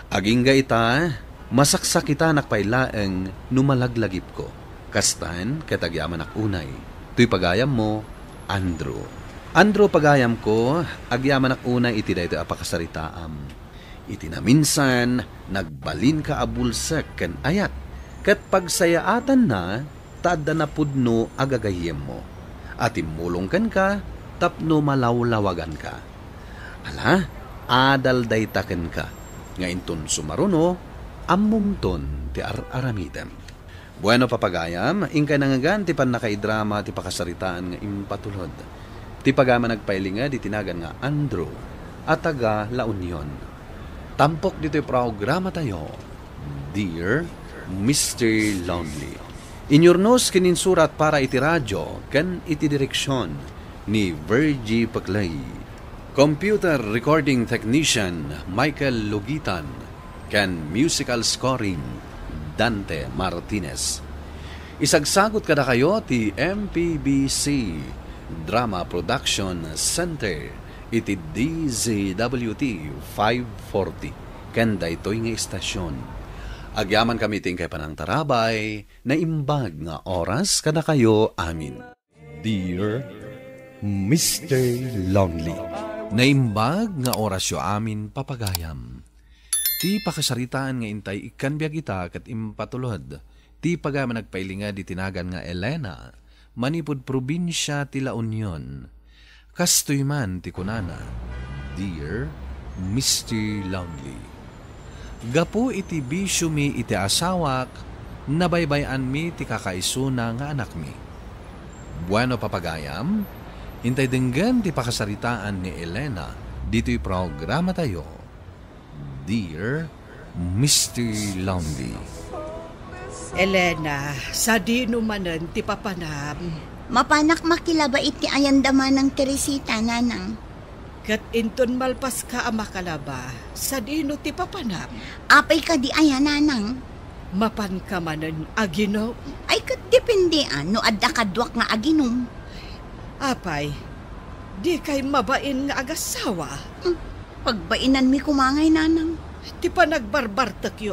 Agingga ita, masaksak kita nakpailaeng numalaglagip ko. Kastan, katagyaman unay. Tuy pagayam mo, Andrew. Andrew pagayam ko, agyaman unay iti dayto apakasaritaam. Iti na minsan, nagbalin ka abulsek ken ayat. Kat pagsayaatan na, taadda na pudno agagayem mo. At imulongkan ka, tapno malawlawagan ka. Ala, adal daytaken ka. Ngayon sumaruno, ammumton ti aramidem. Bueno papagayam, ingkay nangagan ti pan nakaidrama ti pakasaritaan nga impatulod. Ti pagama nagpailinga di tinagan nga Andrew at taga La Union. Tampok dito yung programa tayo, Dear Mr. Lonely. Inyornos kininsurat para iti radyo kan iti direksyon ni Virgie Paclay. Computer recording technician Michael Lugitan. Kan musical scoring Dante Martinez. Isagsagot kada kayo ti MPBC Drama Production Center iti DZWT 540 kanda ito'y nga istasyon. Agyaman kami tingkay panang tarabay na imbag nga oras kada kayo amin. Dear Mr. Lonely, Naimbag nga orasyo amin papagayam. Ti pakasaritaan nga intay ikan biya kita kat impatulod. Ti pagaman nagpailinga di tinagan nga Elena, manipod probinsya ti La Union. Kastoy man ti kunana, Dear Mr. Lonely. Gapo iti bisyo mi iti asawak, nabaybayan mi ti kakaisuna nga anak mi. Bueno papagayam, hintay denggan ti pakasaritaan ni Elena, dito'y programa tayo. Dear Mr. Lonely. Elena, sa di numanan ti papanam. Mapanak makilaba iti ayandaman ng Teresita, nanang. Kat inton malpas ka ang makalaba, sa di no ti papanam. Apay ka di ayan, nanang. Mapan ka manan agino. Ay kat depende no adda kadwak nga aginom. Apay, di kay mabain nga agasawa. Pagbainan mi kumangay, nanang. Ti pa nagbarbartak yo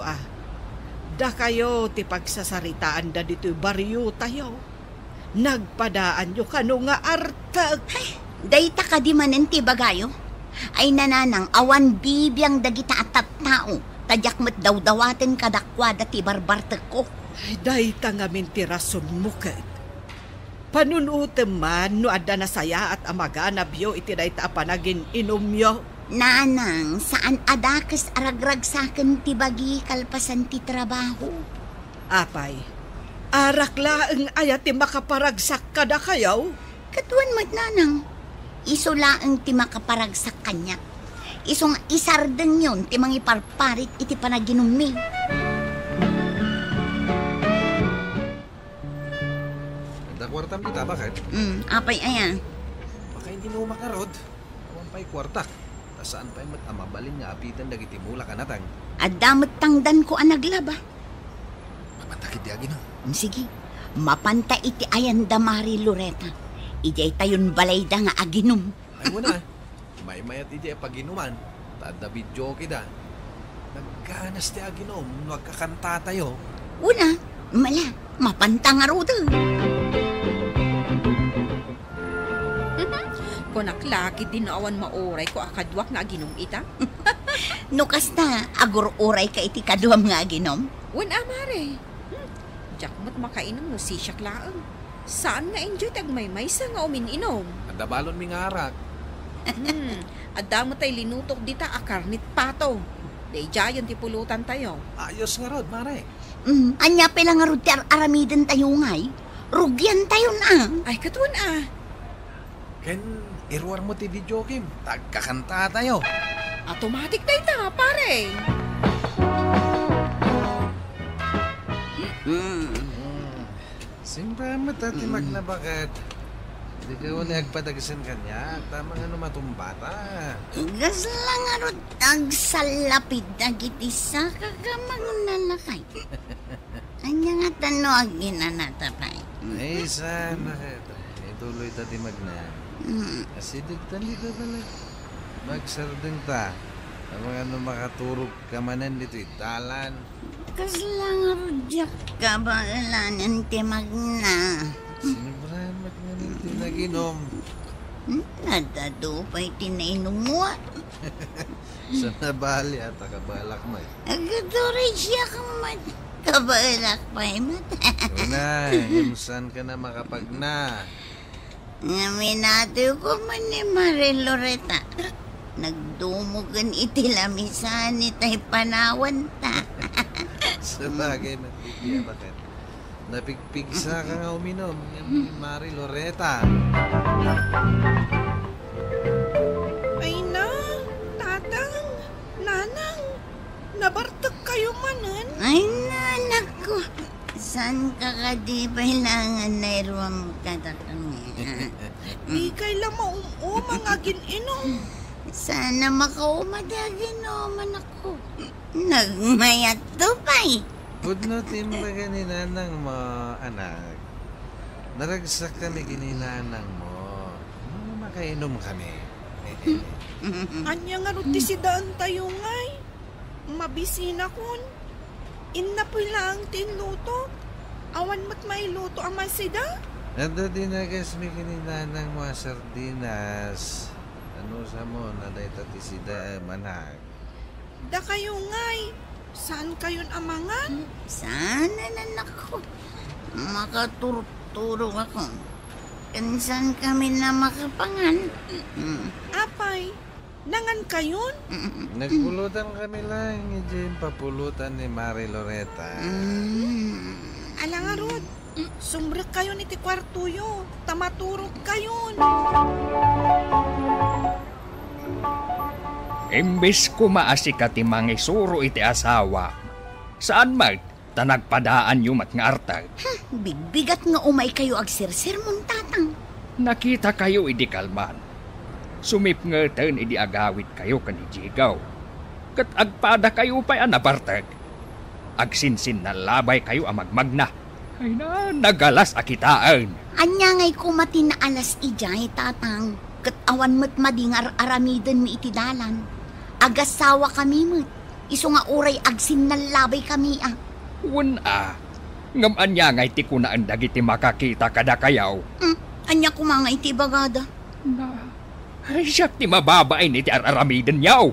Da kayo ti pagsasaritaan da dito'y baryo tayo. Nagpadaan yo kano nga artag. Dayta ka di manen ti bagayo. Ay nananang awan bibiyang dagita at tao. Tadyak met daw-dawaten kadakwada ti barbartak ko. Ay dayta ngamin ti rason mo kat. Panunutem man no adda na saya at amaganab yo iti dayta panagin inom yo. Nanang, saan adakas aragrag saken ti bagi kalpasan ti trabaho? Apay, arakla ang ayat ti makaparagsak kada kayaw? Katuan mat, nanang. Iso laang ti makaparagsak kanya. Isong isardeng yon ti mangiparparit iti panaginom mi. Nagkwartam kita, bakit? Apay ayan. Baka hindi mo makarod. Awan pa'y kwartak. Saan pa'y matamabalin nga apitan dagiti mula ka natang. Adamot tangdan ko ang naglaba. Mapatakit di agino. Sige, mapanta iti ayan damari Loreta. Ijay tayon balayda nga aginom. Ay mo na, may mayat ijay paginuman. Tada video kita. Nagganas ti aginom, nagkakanta tayo. Una, mala, mapanta nga roda. Konaklaki din na awan maoray ko akadwak nga aginom ita. Nukas na, agur-uray ka iti kaduam nga aginom. Wan amare. Jakmat makainom no sisyak laang. Saan nga enjoy tagmaymay sa nga umininom? Adabalon mi nga arak. Adda mo tay linutok dita akarnit pato. Dayjayon ti pulutan tayo. Ayos nga rod, mare. Anya pala nga rod ti aramiden tayo ngay. Rugyan tayo na. Ay katuan Ken, irwar mo ti video game. Tagkakanta tayo. Automatic na ita, pare. Simba mo tati magnabakat. Hindi ka wala agpadagisan kanya. Tama nga numatumbata. Gas lang nga rod agsalapid na gitisa kagamang nalakay. Anya nga tanoag ginanatapay. Ay, sana ka. Tuloy tati magna. Kasi digtali ka talaga. Magsardeng ta. Ang mga makaturog kamanan dito italan. Kas lang rudyak kabalanan ti magna. Sinibaramat nga nito naginom. Nadadupay tinainom mo. Sa nabali at kabalak mo. Agatuloy siya kang mat. Kabalak pa mat. Una, imsan ka na makapagna. Naminato ko man ni Marie Loreta. Nagdumugan iti lamisan itay panawan ta. Sa bagay, nagpipigya bakit? Napigpigsa ka nga uminom. Yan Marie Loreta. Ay na, tatang, nanang, nabartag kayo manan. Ay nanak ko. San ka ka di kailangan na iruam katakang Di kailan mga gininom. Sana makaumadagin naman ako. Nagmayat to pa'y. Pudno timbaga ni nanang mo, anak. Naragsak kami kininanang mo. Makainom kami. Anya nga ruti si daan tayo ngay. Mabisina kun. Inna po lang tinluto. Awan mat may luto ang masida. Nado din na guys may kininanang mga sardinas. Ano sa mo na dahi tati sida manag. Da kayo ngay. Saan kayon amangan? Sana na nako. Makaturog ako. Kansan kami na makapangan. Apay, nangan kayon? Nagpulutan kami lang. Hindi papulutan ni Mari Loretta. Alang arod, sumrek kayo ni ti kwartuyo. Tamaturog kayon. Imbis kumaasi ka ti mangisuro iti asawa. Saan mag tanagpadaan yung mat nga artag? Bigbigat nga umay kayo agsirsir mong tatang. Nakita kayo idi kalman. Sumip nga ten idi agawit kayo kanijigaw. Kat agpada kayo pa'y anabartag. Agsinsin na labay kayo amagmagna. Ay na, nagalas akitaan. Anya ngay kumati na alas ijay, tatang. Kat awan mo't madingar aramiden mi iti dalan. Agasawa kami mo't. Iso nga uray agsin na labay kami ah. Wuna, ngam anya ngay ti kunaan dagiti makakita kada kayaw. Anya kumanga iti bagada. Ay siyak ti mababain iti araramiden yaw.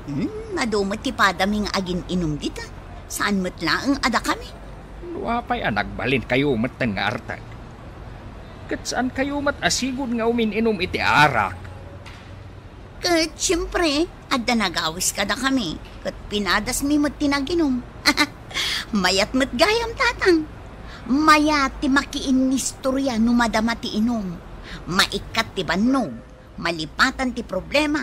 Madumot ti padaming agin inom dita. Saan mo't laang ada kami? Wapay nagbalin kayo mat nga artag. Kat saan kayo mat asigod nga umininom iti arak? Kat siyempre, adda nagawis kada kami. Kat pinadas mi mo't tinaginom. Mayat mo't gayam tatang. Mayat ti makiin ni istorya no madama ti inom. Maikat ti bannog. Malipatan ti problema.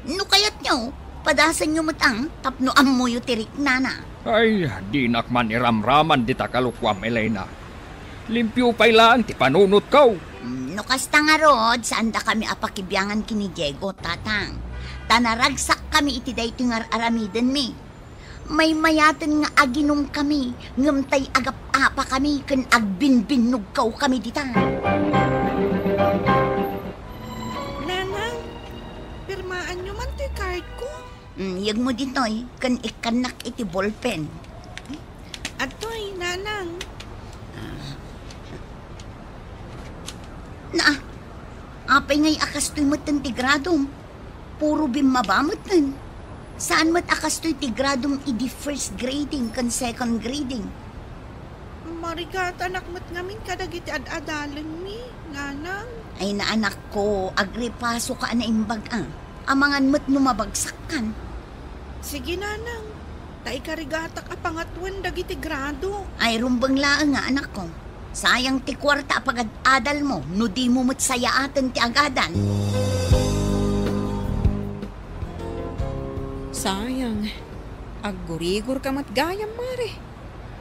No kayat nyo, padasan nyo matang tapno amuyo tirik nana. Ay, di nakman iramraman di takalukwam, Elena. Limpyo pa'y lang ti panunot ko. No kasta nga rod, saan da kami apakibyangan kini Diego, tatang. Tanaragsak kami iti dayto nga aramiden mi. May mayaten nga aginom kami, ngamtay agap-apa kami, kan agbinbinugkaw kami dita. Nanang, pirmaan nyo man ti card ko. Yag mo ditoy, kan ikanak iti ballpen. Atoy, nanang. Apay ngay akas to'y matan ti gradom. Puro bimabamot nun. Saan mat akas to'y ti gradom idi first grading kan second grading? Marigat anak mat ngamin kadagiti ad-adalan mi, nanang. Ay na anak ko, agripaso ka na imbag amangan mat numabagsak kan. Sige, nanang. Tai karigatak apangatuan dagiti grado. Ay rumbang laang nga anak ko. Sayang ti kwarta apagad-adal mo, no di mo mo't sayaatan ti agadan. Sayang. Aggurigor ka mat gayam, mare.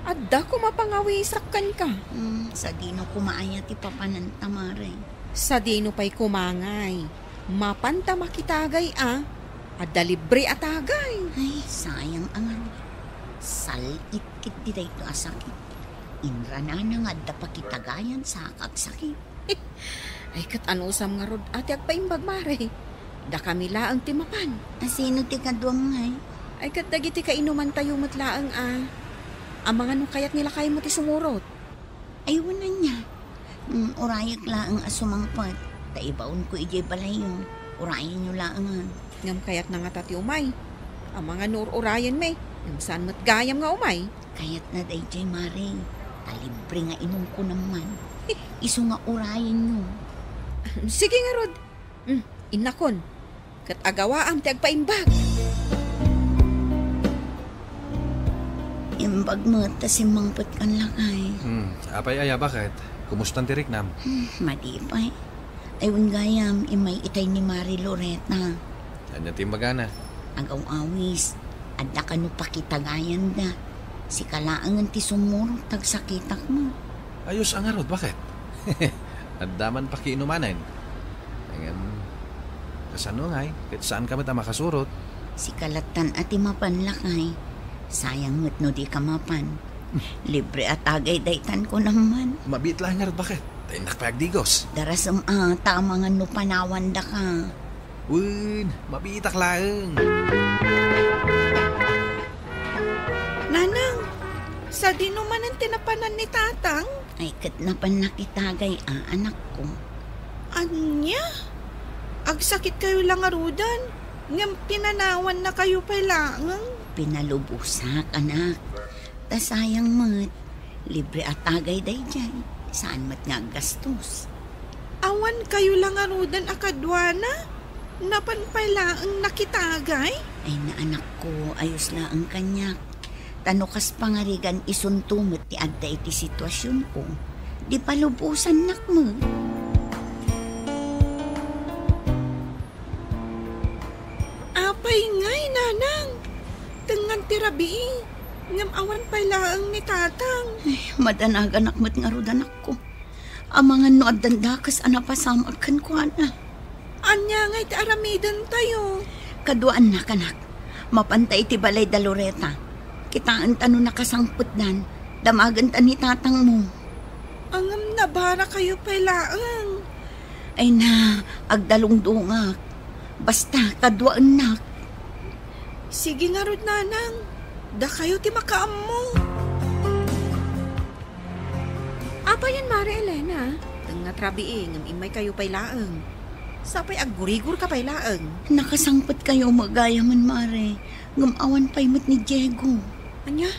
Adda ko mapangawisakan ka. Sa dino kumaaya ti papanan tamare. Sa dino pa'y kumangay. Mapanta makitagay Adda libre atagay. Ay, sayang ang salit-it di dayto asakit. Inrana na nga da pakitagayan sa kagsakit. Ay kat ano usam nga rod ati agpaimbag mare. Da kami laang timapan. Sino ti kaduang ngay? Ay kat dagiti kainuman tayo matlaang ang mga nung kayat nila kayo mo ti sumurot. Ay wala niya. Urayak laang asumangpat. Taibaon ko ijay balayo. Urayan nyo laangan. Ngam kayat na nga tati umay. Ang mga nur-urayan may. Ngam saan mat gayam nga umay. Kayat na dayjay mare. Talibre nga inom ko naman. Iso nga urayan nyo. Sige nga rod. Inakon. Kat agawaam ti agpaimbag. Imbag mo tasimangpat kan lakay. Apay aya bakit? Kumustan ti Riknam? Madipay. Ayun gayam, imay itay ni Mari Loretta. Yan yung timbagana. Agaw awis. Adda ka no pakitagayan da. Si kalaangan ti sumuro tagsakitak mo. Ayos ang arod, bakit? Addaman pakiinumanin. Ngayon, kasano ngay? Kahit saan ka mata makasurot? Si kalatan ati mapanlakay. Sayang mo't no di ka mapan. Libre at agay daytan ko naman. Mabit lang nga rin, bakit? Tayo nakapagdigos. Darasam tama nga no panawan da ka. Un, mabitak laeng. Nanang, sa dinuman ang tinapanan ni tatang? Ay, kat napan nakitagay anak ko. Anya? Agsakit kayo lang arudan. Ngam pinanawan na kayo pailangang. Pinalubusak, anak. Tasayang mat. Libre at tagay day dyan. Saan mat nga gastos? Awan kayo lang arudan akadwana? Napanpailaang nakitagay? Ay na anak ko, ayos na ang kanyak. Tanukas pangarigan isuntumot ti adda iti sitwasyon ko. Di palubusan nak mo. Apay ngay, nanang. Tengan tirabi. Ngam awan pailaang ni tatang. Ay, madanagan akmat nga rudan ako. Amangan no addandakas anapasamakan ko ana. Anya ngay ti aramidan tayo. Kaduan na kanak. Mapantay ti balay da Loreta. Kitaan tano nakasangput dan. Damagan ta ni tatang mo. Angam nabara kayo pailaang. Ay na, agdalong dungak. Basta, kaduan nak. Sige nga rod, nanang. Da kayo ti makaam mo. Apa yan, Mare Elena? Tengat rabi ngam imay kayo pailaang. Sapay aggurigur ka pailaang. Nakasangput kayo magayaman, Mare. Ngamawan paimot ni Diego. Anya?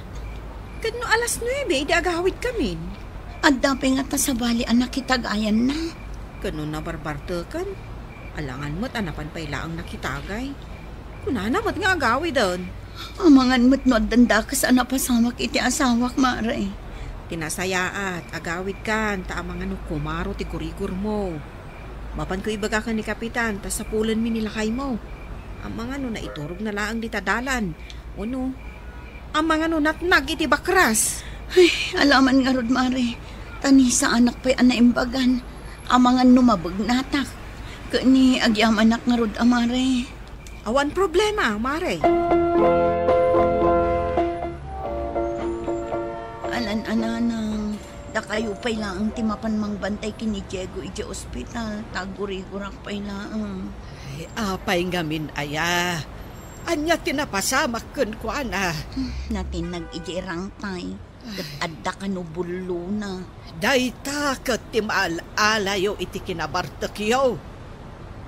Kadno alas 9, di agawid kami. At dapay nga ta sa bali anak kitagayan na. Kadno na barbartekan. Alangan mo't anapan pailaang nakitagay. Kunana mo't nga agawid doon. Amangan mo't no dandakas anapasamak iti asawak, Mare. Tinasayaat, agawid kan, ta amangan no kumaro ti gurigur mo. Mapan ko ibaga ka ni Kapitan, ta sa pulan mi nilakay mo. Amangan no naiturog na laang di tadalan. Uno, amangan no natnag iti bakras. Ay, alaman nga rod, Mare. Tani sa anak pa'y anaimbagan. Amangan no mabagnatak. Kani agyam anak nga rod, Mare. Awan problema, Mare. Alan-ananang, da kayo pa'y laang timapan mangbantay kini Diego iti ospital. Tagurigurak pa'y laang. Ay, apay ngamin aya. Anya tinapasamak kun ko ana. Natin nag-ijirang tay. Adda ka no bulo na. Dayta kat timaal-alayo iti kinabartek yaw.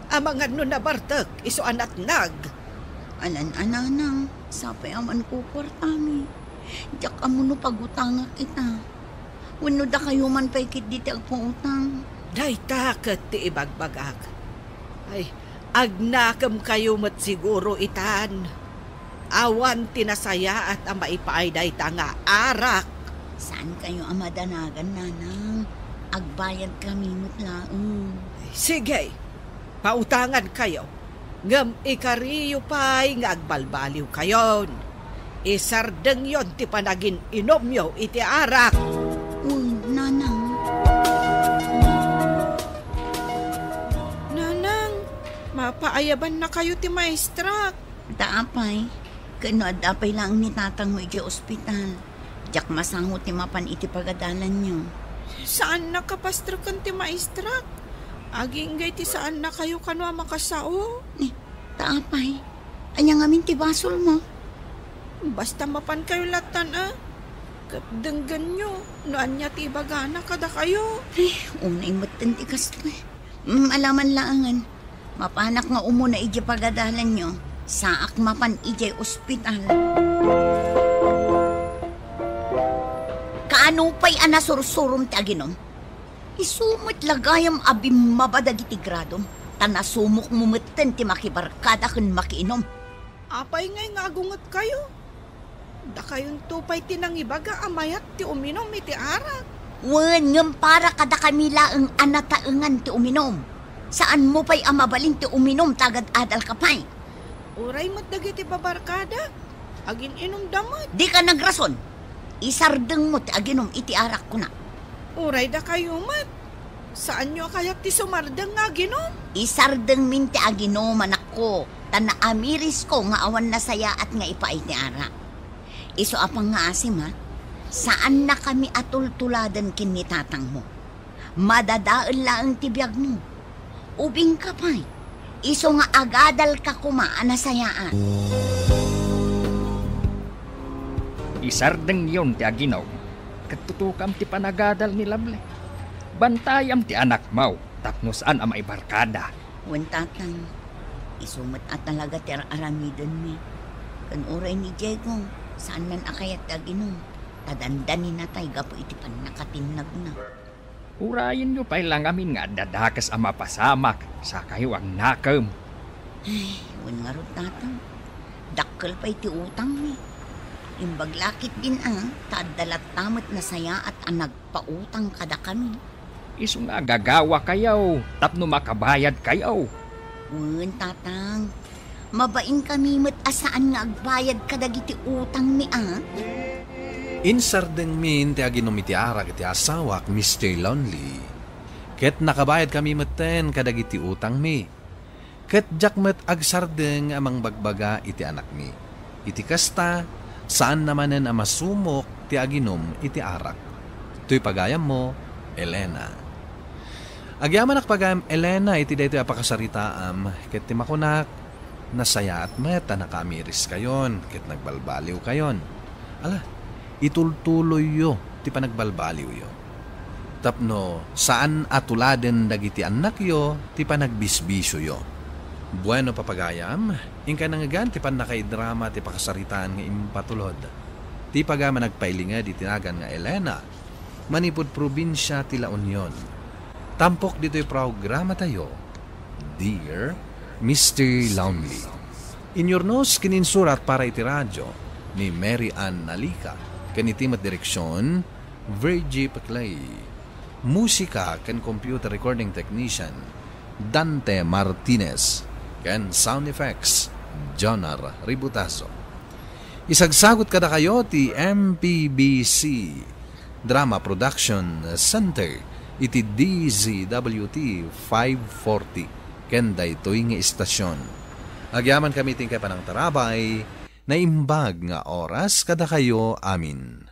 Amangan no nabartek, iso anat nag. Alan-ananang, sapay aman ko kwartami. Diyak amuno pagutanga kita. Wano da kayo man paikit diti agpangutang. Dayta kat ti ibagbagak. Ay, agnakam kayo mat siguro itan. Awan tinasaya at ang maipaay dayta nga arak. Saan kayo amadanagan, nanang? Agbayad kami mutlaang. Sige, pautangan kayo. Ngam ikariyo pa'y nga agbalbaliw kayon. Isardeng yon ti panagin inom yo iti arak. Nanang. Nanang, mapaayaban na kayo ti maestra. Daapay. Kano adapay lang ni tatang mo iti ospital. Diyak masangot ti mapan iti pagadalan nyo. Saan nakapastro kan ti maestra? Aging gay ti saan na kayo kanwa makasao? Taapay. Anya ngamin ti basol mo. Basta mapan kayo latan Kapdenggan nyo, noan niya ti bagana kada kayo. Unay matan ti kasto alaman laangan. Mapanak nga umuna iji pagadalan nyo. Saak mapan iji ospital. Kaano pa'y anasursurum ti aginom? Isumot lagayam abim mabadag iti gradom. Tanasumok mumeten ti makibarkada kun makiinom. Apay ngay nga agungat kayo. Da kayon tupay tinang ibaga amayat ti uminom iti arak. Wen ngem para kada kami laeng anataengan ti uminom. Saan mo pa'y amabalin ti uminom tagad adal kapay? Uray mo't dagiti babarkada. Agin inom damot. Di ka nagrason. Isardeng mo ti aginom iti arak ko na. Uray da kayo mat. Saan nyo kayat ti sumardeng nga ginom? Isardeng min ti aginom anak ko. Tanaamiris ko nga awan na saya at nga ipaay ti arak. Iso apang nga asim ha. Saan na kami atultuladan kin ni tatang mo? Madadaan lang ti biyag mo. Ubing ka pa'y. Iso nga agadal ka kumaan na sayaan. Isardeng yun ti aginaw. Katutukam ti panagadal ni Lable. Bantayam ti anak mau. Tapno saan ang maibarkada. Wantatang, isumat at talaga ti aramidon mi. Kan uray ni Diego, saan man akayat aginom. Tadandanin na tayo gapo iti pan nakatinag na. Urayin nyo pa'y lang amin nga dadakas ang mapasamak sa kayo ang nakam. Ay, wan nga ron tatang. Dakkel pa iti utang mi. Imbaglakit din tadalat tamat na saya at ang nagpautang kada kami. Iso nga gagawa kayaw, tapno makabayad kayaw. Wan tatang, mabain kami mat asaan nga agbayad kadagiti utang mi Insardeng min ti aginom iti arak iti asawak Mr. Lonely. Ket nakabayad kami maten kadagiti utang mi. Ket jakmet agsardeng amang bagbaga iti anak mi. Iti kasta, saan namanen ang masumok ti aginom iti arak. Tuy pagayam mo, Elena. Agyaman ak pagayam Elena iti daytoy apakasaritaam. Ket ti makunak, nasaya at met nakamiris kayon. Ket nagbalbaliw kayon. Ala, itultuloy yo ti panagbalbaliw yo. Tapno saan atuladen dagiti anak yo ti panagbisbisyo yo. Bueno papagayam, ingka nangagan ti panakaidrama ti pakasaritaan nga impatulod. Ti pagama nagpailinga di tinagan nga Elena, manipod probinsya ti La Union. Tampok dito'y programa tayo, Dear Mr. Lonely. Inyornos kininsurat para iti radyo ni Mary Ann Nalica. Kanitimat direksyon, Virgie Paclay. Musika kan computer recording technician, Dante Martinez. Kan sound effects, Jonar Ributazo. Isagsagot kada kayo ti MPBC Drama Production Center iti DZWT 540 ken daytoy nga istasyon. Agyaman kami ting kay panang tarabay na imbag nga oras kada kayo amin.